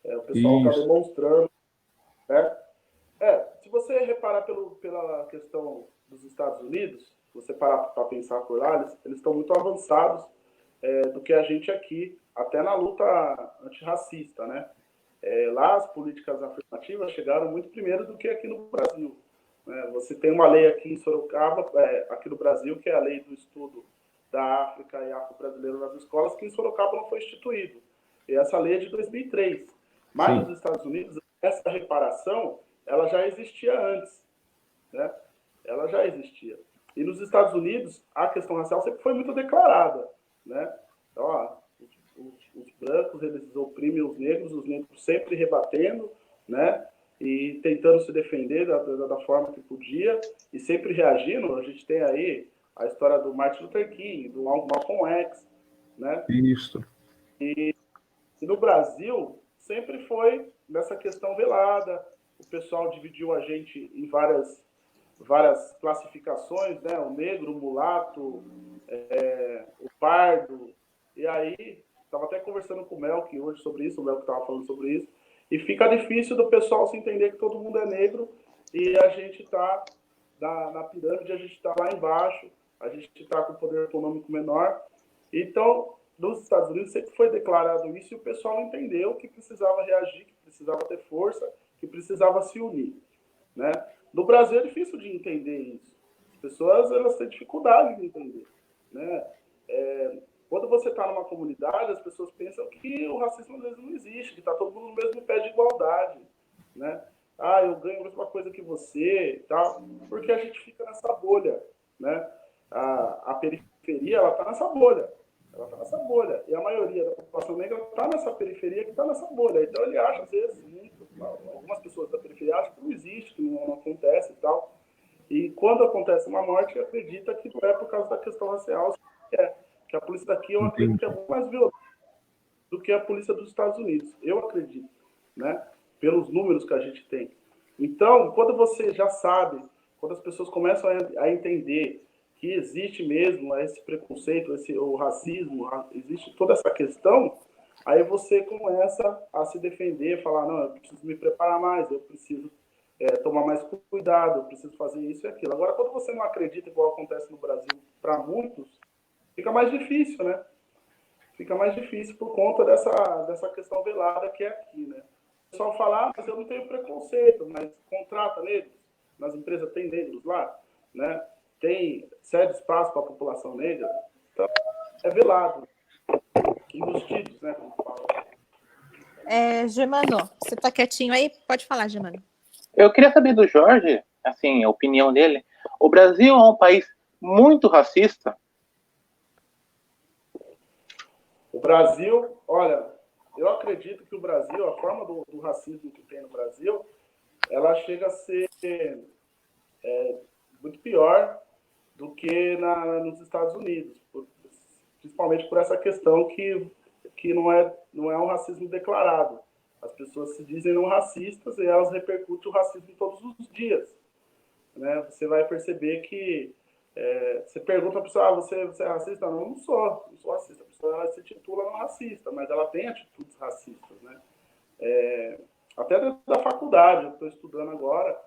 o pessoal está demonstrando, né? Se você reparar pela questão dos Estados Unidos, se você parar para pensar por lá, eles estão muito avançados do que a gente aqui, até na luta antirracista, né? Lá as políticas afirmativas chegaram muito primeiro do que aqui no Brasil. Você tem uma lei aqui em Sorocaba, aqui no Brasil, que é a lei do estudo da África e afro-brasileiro nas escolas, que em Sorocaba não foi instituído. E essa lei é de 2003. Mas nos Estados Unidos, essa reparação, ela já existia antes. Né? Ela já existia. E nos Estados Unidos, a questão racial sempre foi muito declarada. Né? Então, os brancos, eles oprimem os negros sempre rebatendo, né? E tentando se defender da forma que podia e sempre reagindo. A gente tem aí a história do Martin Luther King, do Malcolm X, né? Isso. E no Brasil sempre foi nessa questão velada. O pessoal dividiu a gente em várias classificações, né? O negro, o mulato, o pardo. E aí, estava até conversando com o Melk hoje sobre isso, o Melk estava falando sobre isso. E fica difícil do pessoal se entender que todo mundo é negro e a gente está na pirâmide, a gente está lá embaixo, a gente está com poder econômico menor. Então, nos Estados Unidos sempre foi declarado isso e o pessoal entendeu que precisava reagir, que precisava ter força, que precisava se unir. Né? No Brasil é difícil de entender isso. As pessoas elas têm dificuldade de entender. Né? Quando você está numa comunidade, as pessoas pensam que o racismo às vezes não existe, que está todo mundo no mesmo pé de igualdade, né? Eu ganho a mesma coisa que você, tal, porque a gente fica nessa bolha, né? A periferia, ela está nessa bolha, e a maioria da população negra está nessa periferia que está nessa bolha. Então ele acha, às vezes, algumas pessoas da periferia acham que não existe, que não acontece e tal. E quando acontece uma morte, acredita que não é por causa da questão racial, que a polícia daqui, eu acredito que é muito mais violenta do que a polícia dos Estados Unidos. Eu acredito, né? Pelos números que a gente tem. Então, quando você já sabe, quando as pessoas começam a entender que existe mesmo esse preconceito, o racismo, existe toda essa questão, aí você começa a se defender, falar, não, eu preciso me preparar mais, eu preciso tomar mais cuidado, eu preciso fazer isso e aquilo. Agora, quando você não acredita, igual acontece no Brasil para muitos, fica mais difícil, né? Fica mais difícil por conta dessa questão velada que é aqui, né? O pessoal fala, mas eu não tenho preconceito, mas contrata negros, nas empresas tem negros lá, né? Cede espaço para a população negra, então é velado. Enrustidos, né? Como fala. Germano, você está quietinho aí? Pode falar, Germano. Eu queria saber do Jorge, assim, a opinião dele. O Brasil é um país muito racista. O Brasil, olha, eu acredito que o Brasil, a forma do racismo que tem no Brasil, ela chega a ser muito pior do que nos Estados Unidos, principalmente por essa questão que não é um racismo declarado. As pessoas se dizem não racistas e elas repercutem o racismo todos os dias. Né? Você vai perceber que você pergunta a pessoa, você é racista? Não sou racista. A pessoa ela se titula não racista, mas ela tem atitudes racistas. Né? Até dentro da faculdade, eu estou estudando agora,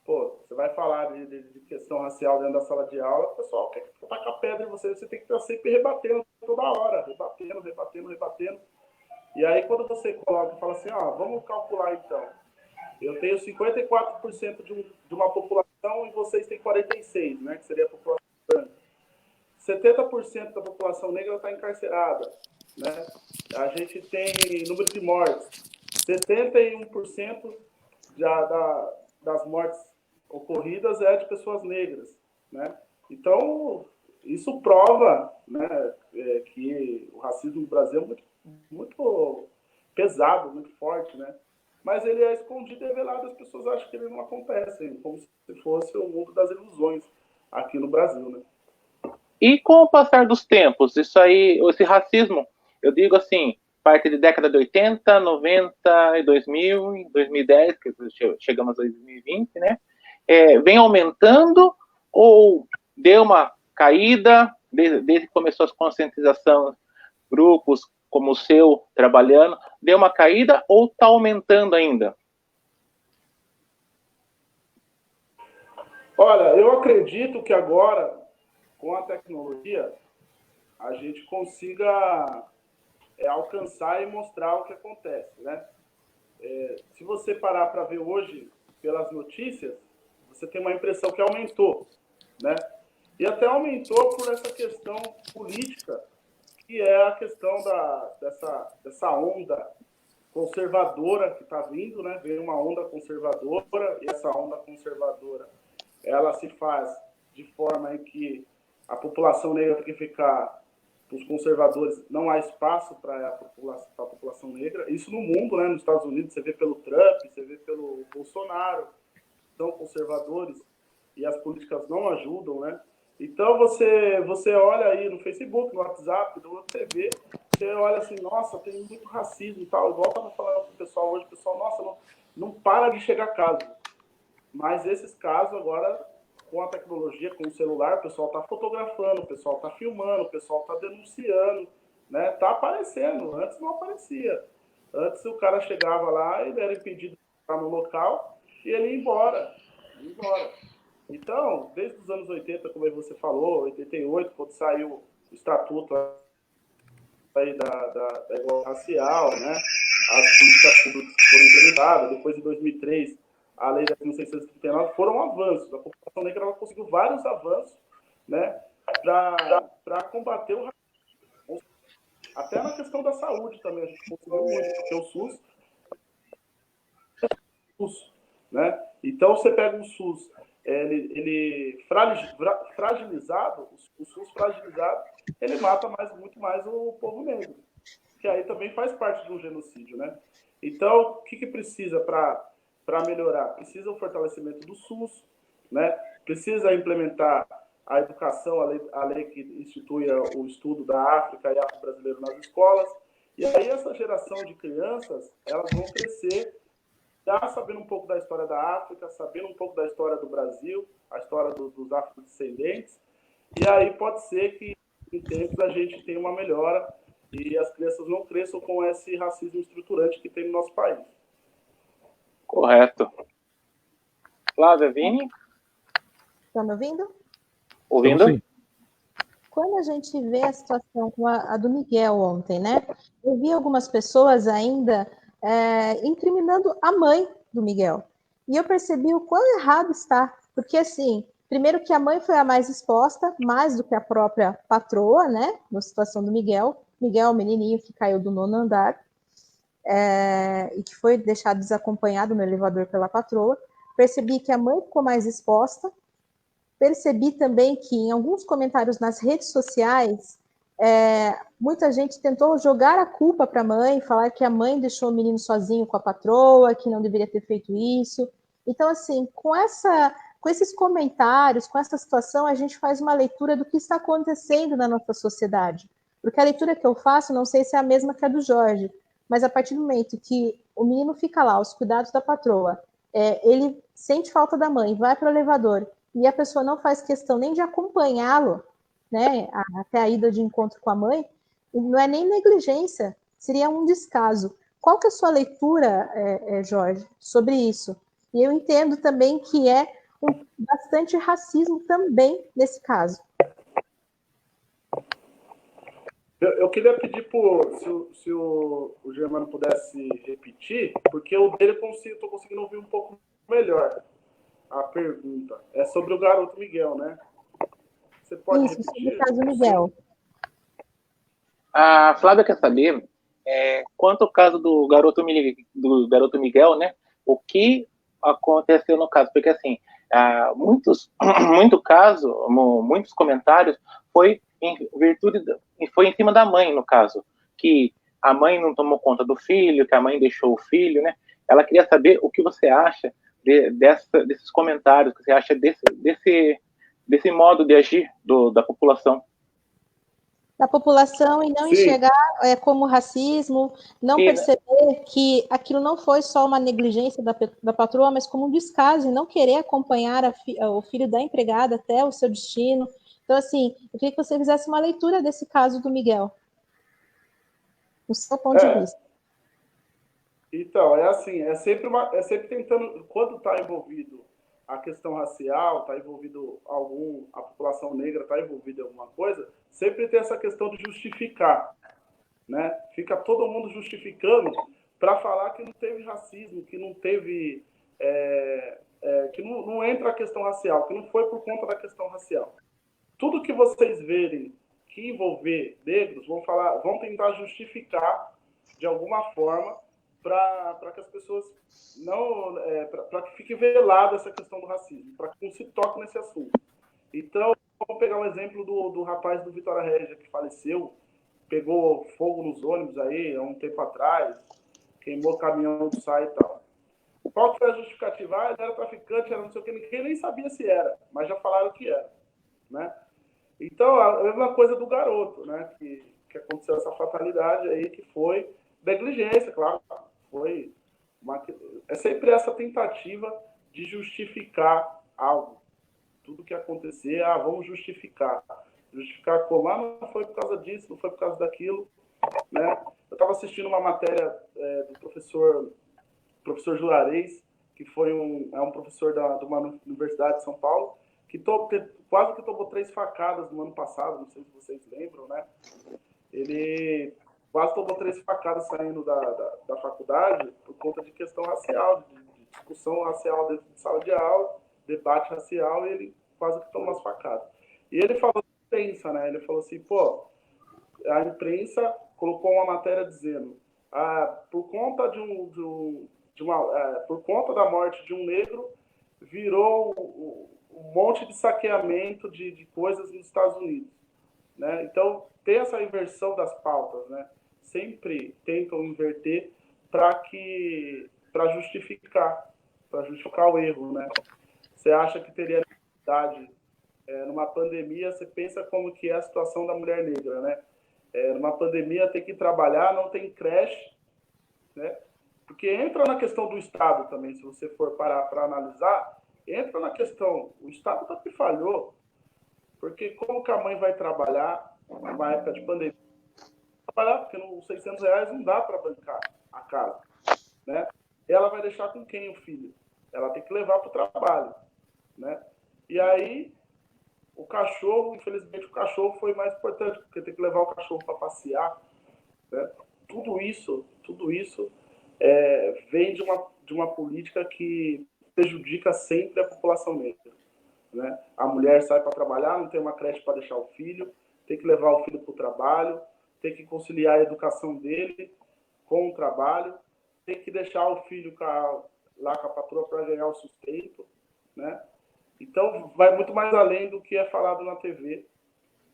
pô, você vai falar de questão racial dentro da sala de aula, o pessoal quer tacar pedra em você tem que estar sempre rebatendo toda hora, rebatendo. E aí, quando você coloca e fala assim, vamos calcular então, eu tenho 54% de uma população e vocês têm 46%, né, que seria a população branca. 70% da população negra está encarcerada. Né? A gente tem número de mortes. 71% das mortes ocorridas é de pessoas negras. Né? Então, isso prova, né, que o racismo no Brasil é muito pesado, muito forte, né? Mas ele é escondido e revelado, as pessoas acham que ele não acontece, como se fosse o mundo das ilusões aqui no Brasil, né? E com o passar dos tempos, isso aí, esse racismo, eu digo assim, parte de década de 80, 90, 2000, 2010, que chegamos a 2020, né? Vem aumentando ou deu uma caída desde que começou as conscientizações, grupos como o seu trabalhando, deu uma caída ou está aumentando ainda? Olha, eu acredito que agora, com a tecnologia, a gente consiga alcançar e mostrar o que acontece, né? Se você parar para ver hoje, pelas notícias, você tem uma impressão que aumentou, né? E até aumentou por essa questão política, que é a questão dessa onda conservadora que está vindo, né? Vem uma onda conservadora, e essa onda conservadora ela se faz de forma em que a população negra tem que ficar, os conservadores, não há espaço para a população negra. Isso no mundo, né? Nos Estados Unidos, você vê pelo Trump, você vê pelo Bolsonaro, são conservadores e as políticas não ajudam, né? Então, você olha aí no Facebook, no WhatsApp, na TV, você olha assim, nossa, tem muito racismo e tal. Igual eu estava falando com o pessoal hoje, o pessoal, nossa, não para de chegar caso. Mas esses casos agora, com a tecnologia, com o celular, o pessoal está fotografando, o pessoal está filmando, o pessoal está denunciando, né? Está aparecendo, antes não aparecia. Antes o cara chegava lá, ele era impedido de ficar no local e ele ia embora. Então, desde os anos 80, como você falou, 88, quando saiu o estatuto aí da igualdade racial, né? As políticas públicas foram implementadas. Depois de 2003, a lei da 1639 foram avanços. A população negra ela conseguiu vários avanços, né? Para combater o racismo. Até na questão da saúde também a gente conseguiu muito, porque o SUS, né? Então você pega o SUS, ele fragilizado, o SUS fragilizado, ele mata muito mais o povo negro, que aí também faz parte de um genocídio, né? Então, o que precisa para melhorar? Precisa o fortalecimento do SUS, né? Precisa implementar a educação, a lei que institui o estudo da África e afro-brasileiro nas escolas. E aí essa geração de crianças, elas vão crescer já sabendo um pouco da história da África, sabendo um pouco da história do Brasil, a história dos afrodescendentes. E aí pode ser que em tempos a gente tenha uma melhora e as crianças não cresçam com esse racismo estruturante que tem no nosso país. Correto. Flávia, Vini? Estão me ouvindo? Ouvindo? Sim. Quando a gente vê a situação com a do Miguel ontem, né? Eu vi algumas pessoas ainda incriminando a mãe do Miguel. E eu percebi o quão errado está. Porque, assim, primeiro que a mãe foi a mais exposta, mais do que a própria patroa, né? Na situação do Miguel. Miguel é o menininho que caiu do 9º andar e que foi deixado desacompanhado no elevador pela patroa. Percebi que a mãe ficou mais exposta. Percebi também que em alguns comentários nas redes sociais, muita gente tentou jogar a culpa para a mãe, falar que a mãe deixou o menino sozinho com a patroa, que não deveria ter feito isso. Então, assim, com esses comentários, com essa situação, a gente faz uma leitura do que está acontecendo na nossa sociedade. Porque a leitura que eu faço, não sei se é a mesma que a do Jorge, mas a partir do momento que o menino fica lá, aos cuidados da patroa, ele sente falta da mãe, vai para o elevador, e a pessoa não faz questão nem de acompanhá-lo, né, até a ida de encontro com a mãe, não é nem negligência, seria um descaso. Qual que é a sua leitura, Jorge, sobre isso? E eu entendo também que é bastante racismo também nesse caso. Eu queria pedir se o Germano pudesse repetir, porque o dele eu estou conseguindo ouvir um pouco melhor a pergunta. É sobre o garoto Miguel, né? Você pode Isso, repetir? sobre o caso Miguel. A Flávia quer saber, quanto ao caso do garoto Miguel, né? O que aconteceu no caso? Porque, assim, muitos comentários foi em virtude, foi em cima da mãe, no caso, que a mãe não tomou conta do filho, que a mãe deixou o filho, né? Ela queria saber o que você acha desses comentários, o que você acha desse modo de agir da população. Da população e não enxergar como racismo, não perceber que aquilo não foi só uma negligência da patroa, mas como um descaso, e não querer acompanhar o filho da empregada até o seu destino. Então, assim, eu queria que você fizesse uma leitura desse caso do Miguel, do seu ponto de vista. Então, é sempre tentando, quando está envolvido a questão racial, está envolvido a população negra está envolvida em alguma coisa, sempre tem essa questão de justificar, né? Fica todo mundo justificando para falar que não teve racismo, que não teve, que não entra a questão racial, que não foi por conta da questão racial. Tudo que vocês verem que envolver negros, vão tentar justificar de alguma forma para que as pessoas não, para que fique velada essa questão do racismo, para que não se toque nesse assunto. Então, vamos pegar um exemplo do rapaz do Vitória Regia que faleceu, pegou fogo nos ônibus aí há um tempo atrás, queimou o caminhão do SAI e tal. Qual que foi a justificativa? Ele era traficante, era não sei o que, ninguém nem sabia se era, mas já falaram que era, né? Então, a mesma coisa do garoto, né? Que aconteceu essa fatalidade aí, que foi negligência, claro. É sempre essa tentativa de justificar algo. Tudo que acontecer, vamos justificar. Justificar como? Não foi por causa disso, não foi por causa daquilo. Né? Eu estava assistindo uma matéria do professor Juarez, que foi um professor de uma universidade de São Paulo, que quase que tomou 3 facadas no ano passado, não sei se vocês lembram, né? Ele quase tomou 3 facadas saindo da faculdade por conta de questão racial, de discussão racial dentro de sala de aula, debate racial, e ele quase que tomou as facadas. E ele falou da imprensa, né? Ele falou assim, a imprensa colocou uma matéria dizendo, por conta por conta da morte de um negro, virou um monte de saqueamento de coisas nos Estados Unidos, né? Então, tem essa inversão das pautas, né? Sempre tentam inverter para justificar o erro, né? Você acha que teria necessidade, numa pandemia, você pensa como que é a situação da mulher negra, né? Numa pandemia tem que trabalhar, não tem creche, né? Porque entra na questão do Estado também, se você for parar para analisar, entra na questão, o Estado também falhou, porque como que a mãe vai trabalhar numa época de pandemia? Trabalhar, porque os R$600 não dá para bancar a casa, né? E ela vai deixar com quem o filho? Ela tem que levar para o trabalho, né? E aí, o cachorro, infelizmente, o cachorro foi mais importante, porque tem que levar o cachorro para passear, né? Tudo isso vem de uma política que prejudica sempre a população negra, né? A mulher sai para trabalhar, não tem uma creche para deixar o filho, tem que levar o filho para o trabalho, tem que conciliar a educação dele com o trabalho, tem que deixar o filho lá com a patroa para ganhar o sustento, né? Então, vai muito mais além do que é falado na TV,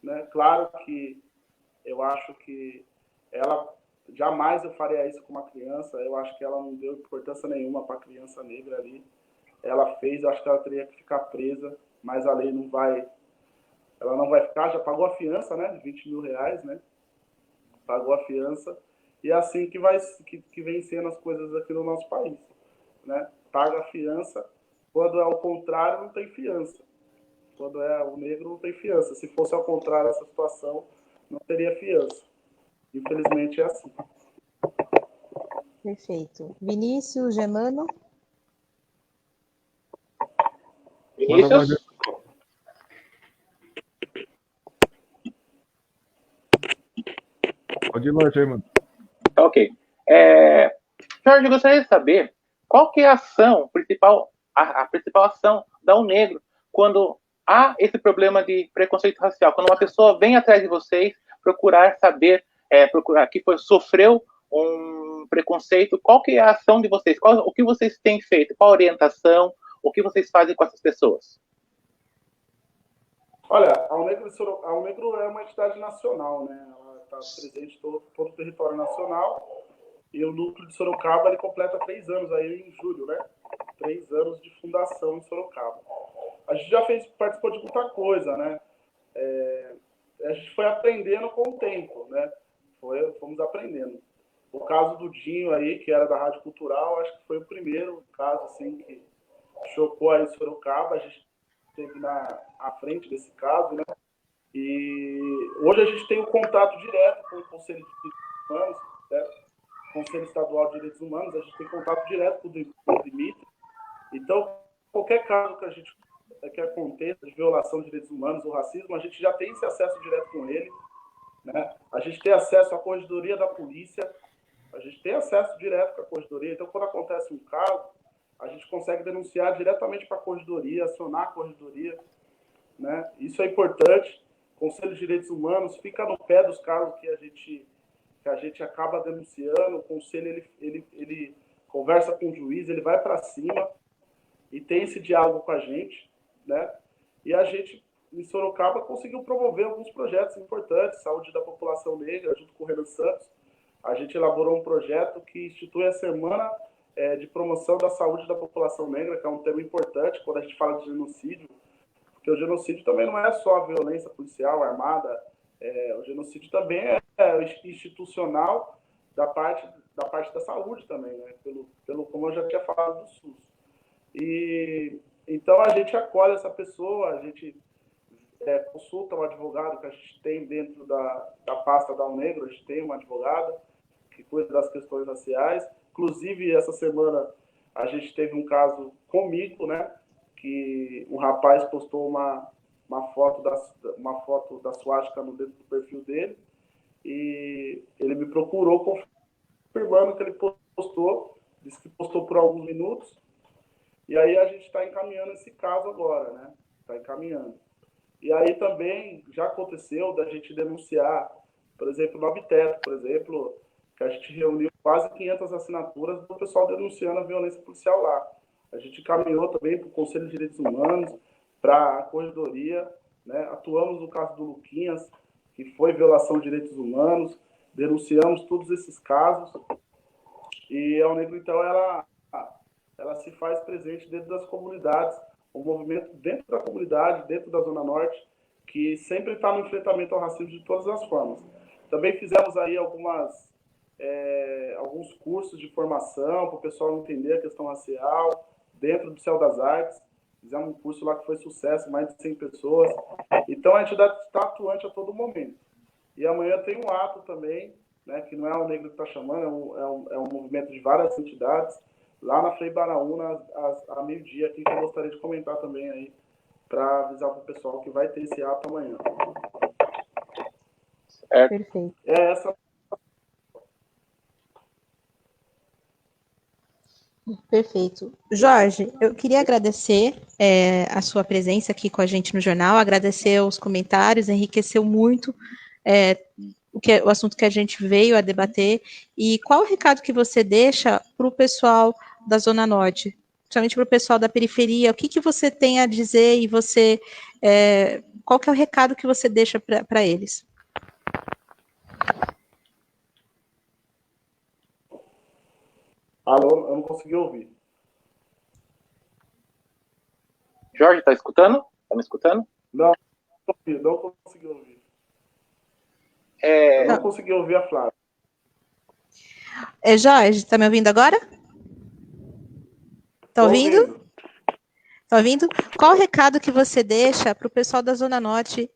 né? Claro que Eu acho que ela, jamais eu faria isso com uma criança, eu acho que ela não deu importância nenhuma para a criança negra ali. Ela fez, eu acho que ela teria que ficar presa, mas a lei não vai, ela não vai ficar, já pagou a fiança, né, de R$20.000, né, pagou a fiança, e é assim que vem sendo as coisas aqui no nosso país, né, paga a fiança, quando é o contrário não tem fiança, quando é o negro não tem fiança, se fosse ao contrário essa situação, não teria fiança, infelizmente é assim. Perfeito. Vinícius, Germano? Vinícius? Pode ir lá, Germano. Ok. Jorge, eu gostaria de saber qual que é a ação principal, a principal ação da UNegro quando há esse problema de preconceito racial, quando uma pessoa vem atrás de vocês procurar saber, procurar que sofreu um preconceito, qual que é a ação de vocês? O que vocês têm feito? Qual a orientação? O que vocês fazem com essas pessoas? Olha, a UNegro é uma entidade nacional, né? Ela está presente em todo o território nacional. E o núcleo de Sorocaba ele completa 3 anos aí em julho, né? 3 anos de fundação em Sorocaba. A gente já participou de muita coisa, né? A gente foi aprendendo com o tempo, né? Fomos aprendendo. O caso do Dinho aí, que era da Rádio Cultural, acho que foi o primeiro caso assim que chocou aí Sorocaba. A gente esteve à frente desse caso, né? E hoje a gente tem um contato direto com o Conselho de Direitos Humanos, certo? Conselho Estadual de Direitos Humanos, a gente tem contato direto com o DIMIT. Então, qualquer caso que aconteça de violação de direitos humanos ou racismo, a gente já tem esse acesso direto com ele, né? A gente tem acesso à corregedoria da polícia, a gente tem acesso direto com a corregedoria. Então, quando acontece um caso, a gente consegue denunciar diretamente para a corregedoria, acionar a corregedoria, né? Isso é importante. O Conselho de Direitos Humanos fica no pé dos casos que a gente acaba denunciando. O Conselho ele conversa com o juiz, ele vai para cima e tem esse diálogo com a gente, né? E a gente, em Sorocaba, conseguiu promover alguns projetos importantes, saúde da população negra, junto com o Renan Santos. A gente elaborou um projeto que institui a Semana de Promoção da Saúde da População Negra, que é um tema importante quando a gente fala de genocídio, porque o genocídio também não é só a violência policial, armada, o genocídio também é institucional da parte da saúde também, né? Pelo como eu já tinha falado do SUS. E então a gente acolhe essa pessoa, a gente consulta um advogado que a gente tem dentro da pasta da UNegro, a gente tem uma advogada que cuida das questões raciais. Inclusive, essa semana a gente teve um caso comigo, né? Que um rapaz postou uma foto da suástica dentro do perfil dele e ele me procurou confirmando que ele postou, disse que postou por alguns minutos, e aí a gente está encaminhando esse caso agora, né? Está encaminhando. E aí também já aconteceu da gente denunciar, por exemplo, no Habiteto, por exemplo, que a gente reuniu quase 500 assinaturas do pessoal denunciando a violência policial lá. A gente encaminhou também para o Conselho de Direitos Humanos, para a Corregedoria, né? Atuamos no caso do Luquinhas, que foi violação de direitos humanos, denunciamos todos esses casos, e a UNegro, então, ela se faz presente dentro das comunidades, um movimento dentro da comunidade, dentro da Zona Norte, que sempre está no enfrentamento ao racismo de todas as formas. Também fizemos aí alguns cursos de formação para o pessoal entender a questão racial, dentro do Céu das Artes. Fizemos um curso lá que foi sucesso, mais de 100 pessoas. Então, a entidade está atuante a todo momento. E amanhã tem um ato também, né, que não é o Negro que está chamando, é um movimento de várias entidades, lá na Frei Baraúna, a meio-dia, aqui, que eu gostaria de comentar também aí, para avisar para o pessoal que vai ter esse ato amanhã. Perfeito. Essa. Perfeito. Jorge, eu queria agradecer a sua presença aqui com a gente no jornal, agradecer os comentários, enriqueceu muito o assunto que a gente veio a debater. E qual o recado que você deixa para o pessoal da Zona Norte, principalmente para o pessoal da periferia? O que você tem a dizer e qual que é o recado que você deixa para eles? Alô, eu não consegui ouvir. Jorge, tá escutando? Tá me escutando? Não consegui ouvir. Eu não consegui ouvir a Flávia. Jorge, tá me ouvindo agora? Tá ouvindo? Tá ouvindo? Qual o recado que você deixa para o pessoal da Zona Norte?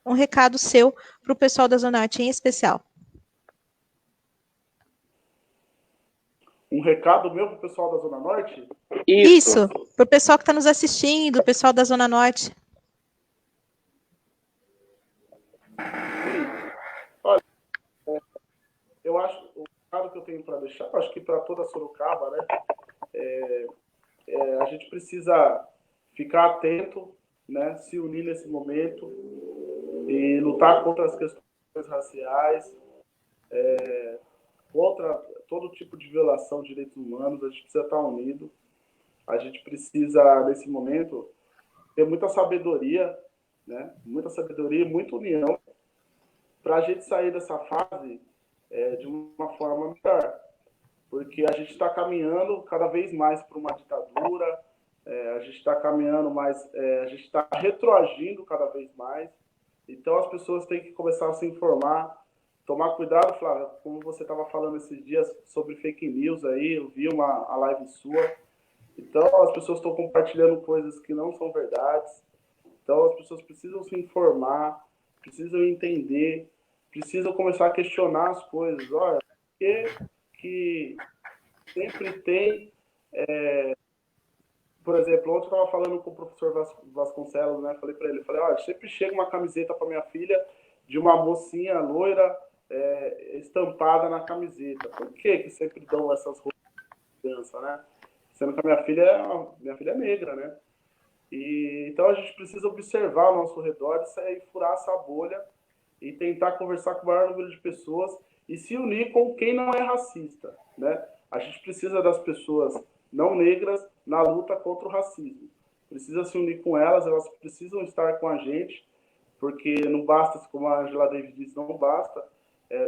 Um recado seu para o pessoal da Zona Norte em especial. Um recado meu para o pessoal da Zona Norte? Isso, para o pessoal que está nos assistindo, o pessoal da Zona Norte. Olha, eu acho, o recado que eu tenho para deixar, acho que para toda Sorocaba, né? A gente precisa ficar atento, né? Se unir nesse momento e lutar contra as questões raciais, contra todo tipo de violação de direitos humanos. A gente precisa estar unido. A gente precisa, nesse momento, ter muita sabedoria, né? Muita sabedoria e muita união para a gente sair dessa fase de uma forma melhor. Porque a gente está caminhando cada vez mais para uma ditadura, a gente está caminhando mais, a gente está retroagindo cada vez mais. Então as pessoas têm que começar a se informar, tomar cuidado, Flávia, como você estava falando esses dias sobre fake news aí, eu vi a live sua. Então as pessoas estão compartilhando coisas que não são verdades. Então as pessoas precisam se informar, precisam entender, precisam começar a questionar as coisas. Olha, por que sempre tem... Por exemplo, ontem eu estava falando com o professor Vasconcelos, né? Falei para ele, olha, sempre chega uma camiseta para minha filha de uma mocinha loira estampada na camiseta. Por que sempre dão essas roupas de criança, né? Sendo que a minha filha é negra, né? Então a gente precisa observar ao nosso redor e furar essa bolha e tentar conversar com o maior número de pessoas e se unir com quem não é racista, né? A gente precisa das pessoas não negras na luta contra o racismo. Precisa se unir com elas precisam estar com a gente, porque não basta, como a Angela Davis disse, não basta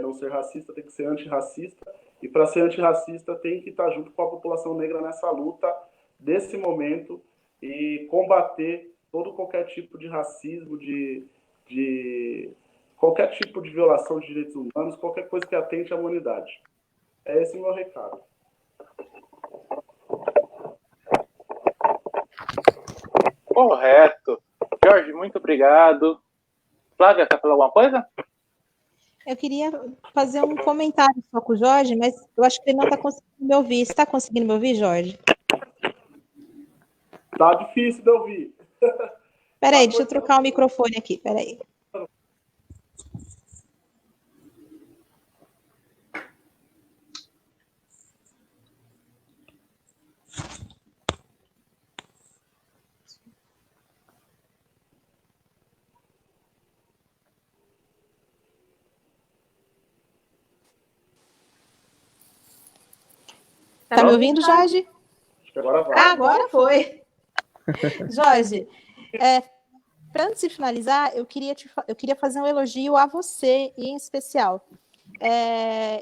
não ser racista, tem que ser antirracista, e para ser antirracista tem que estar junto com a população negra nessa luta desse momento e combater qualquer tipo de racismo, de qualquer tipo de violação de direitos humanos, qualquer coisa que atente à humanidade. É esse o meu recado. Correto. Jorge, muito obrigado. Flávia, quer falar alguma coisa? Eu queria fazer um comentário só com o Jorge, mas eu acho que ele não está conseguindo me ouvir. Você está conseguindo me ouvir, Jorge? Tá difícil de ouvir. Peraí, deixa eu trocar o microfone aqui, peraí. Tá me ouvindo, Jorge? Acho que agora vai. Agora foi. Jorge, para antes de finalizar, eu queria fazer um elogio a você, em especial.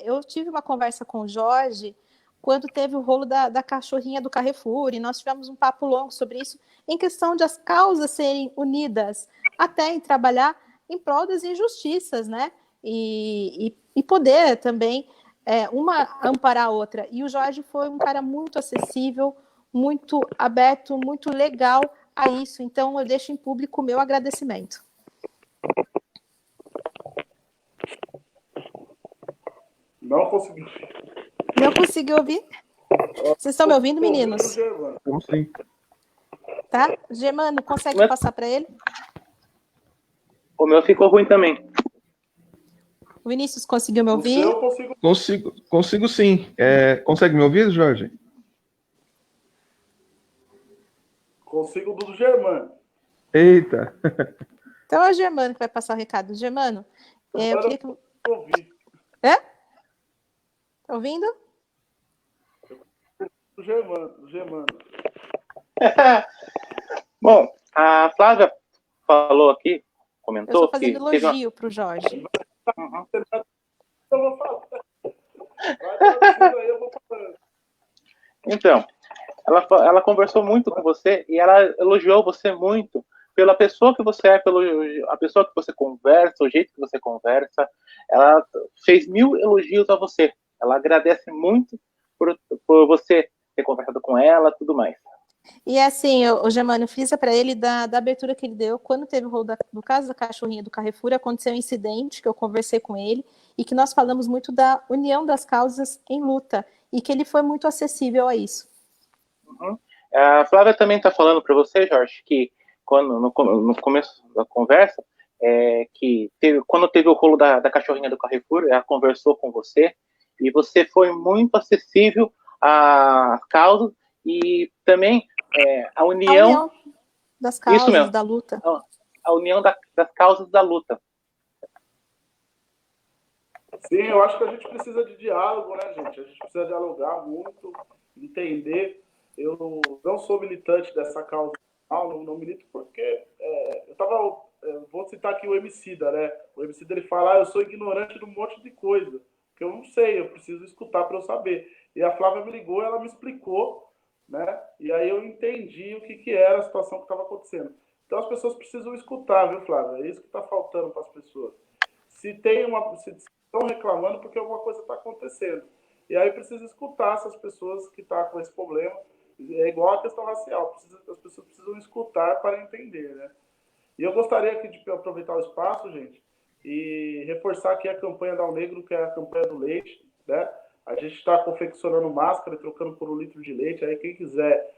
Eu tive uma conversa com o Jorge quando teve o rolo da cachorrinha do Carrefour, e nós tivemos um papo longo sobre isso, em questão de as causas serem unidas, até em trabalhar em prol das injustiças, né? E poder também uma amparar a outra. E o Jorge foi um cara muito acessível, muito aberto, muito legal a isso. Então, eu deixo em público o meu agradecimento. Não consegui. Não consegui ouvir? Vocês estão me ouvindo, meninos? Como sim? Tá? Germano, consegue passar para ele? O meu ficou ruim também. O Vinícius conseguiu me ouvir? Eu Consigo sim. Consegue me ouvir, Jorge? Consigo do Germano. Eita! Então é o Germano que vai passar o recado. Germano, eu queria que... Ouvi. Tá ouvindo? Do Germano. Bom, a Flávia falou aqui, Eu comentou estou fazendo elogio para o Jorge. Eu vou falar. Vai, eu vou falando. Então, ela conversou muito com você e ela elogiou você muito pela pessoa que você é, a pessoa que você conversa, o jeito que você conversa. Ela fez 1000 elogios a você. Ela agradece muito por você ter conversado com ela, tudo mais. E assim, o Germano, frisa para ele da abertura que ele deu, quando teve o rolo do caso da cachorrinha do Carrefour, aconteceu um incidente que eu conversei com ele, e que nós falamos muito da união das causas em luta, e que ele foi muito acessível a isso. Uhum. A Flávia também está falando para você, Jorge, que no começo da conversa, quando teve o rolo da cachorrinha do Carrefour, ela conversou com você, e você foi muito acessível à causa, e também a união das causas, isso mesmo, da luta. A união das causas da luta. Sim, eu acho que a gente precisa de diálogo, né, gente? A gente precisa dialogar muito, entender. Eu não sou militante dessa causa, não milito porque vou citar aqui o Emicida, né? O Emicida, ele fala, eu sou ignorante de um monte de coisa, que eu não sei, eu preciso escutar para eu saber. E a Flávia me ligou, ela me explicou, né? E aí eu entendi o que era a situação que estava acontecendo. Então as pessoas precisam escutar, viu, Flávia? É isso que está faltando para as pessoas. Se estão reclamando porque alguma coisa está acontecendo. E aí precisa escutar essas pessoas que estão com esse problema. É igual a questão racial. As pessoas precisam escutar para entender, né? E eu gostaria aqui de aproveitar o espaço, gente, e reforçar aqui a campanha da Negro, que é a campanha do leite, né? A gente está confeccionando máscara e trocando por 1 litro de leite. Aí quem quiser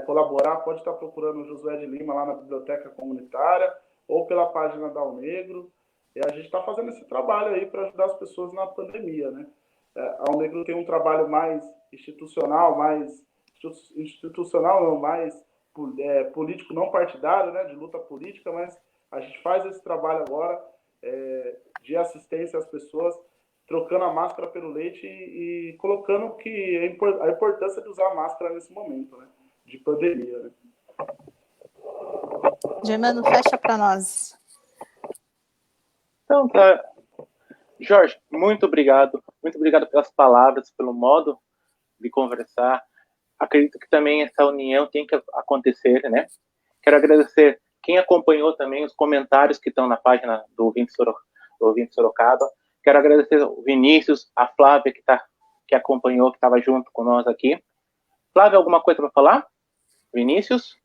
colaborar pode estar procurando o Josué de Lima lá na biblioteca comunitária ou pela página da Negro. E a gente está fazendo esse trabalho aí para ajudar as pessoas na pandemia, né? A Negro tem um trabalho mais institucional, mais político, não partidário, né? De luta política, mas a gente faz esse trabalho agora de assistência às pessoas, trocando a máscara pelo leite e colocando que a importância de usar a máscara nesse momento, né? De pandemia, né? Germano, fecha para nós. Então, tá. Jorge, muito obrigado. Muito obrigado pelas palavras, pelo modo de conversar. Acredito que também essa união tem que acontecer, né? Quero agradecer quem acompanhou também os comentários que estão na página do Ouvinte Sorocaba. Quero agradecer o Vinícius, a Flávia, que acompanhou, que estava junto com nós aqui. Flávia, alguma coisa para falar? Vinícius?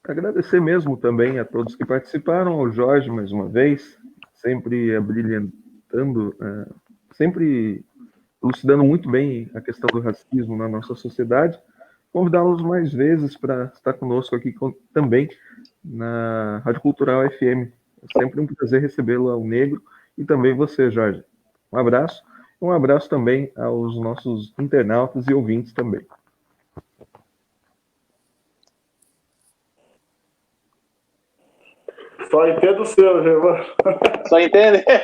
Agradecer mesmo também a todos que participaram, ao Jorge mais uma vez, sempre brilhantando, sempre elucidando muito bem a questão do racismo na nossa sociedade. Convidá-los mais vezes para estar conosco aqui também na Rádio Cultural FM. É sempre um prazer recebê-lo ao Negro e também você, Jorge. Um abraço. Um abraço também aos nossos internautas e ouvintes também. Só entendo o seu, Germano. Só entende?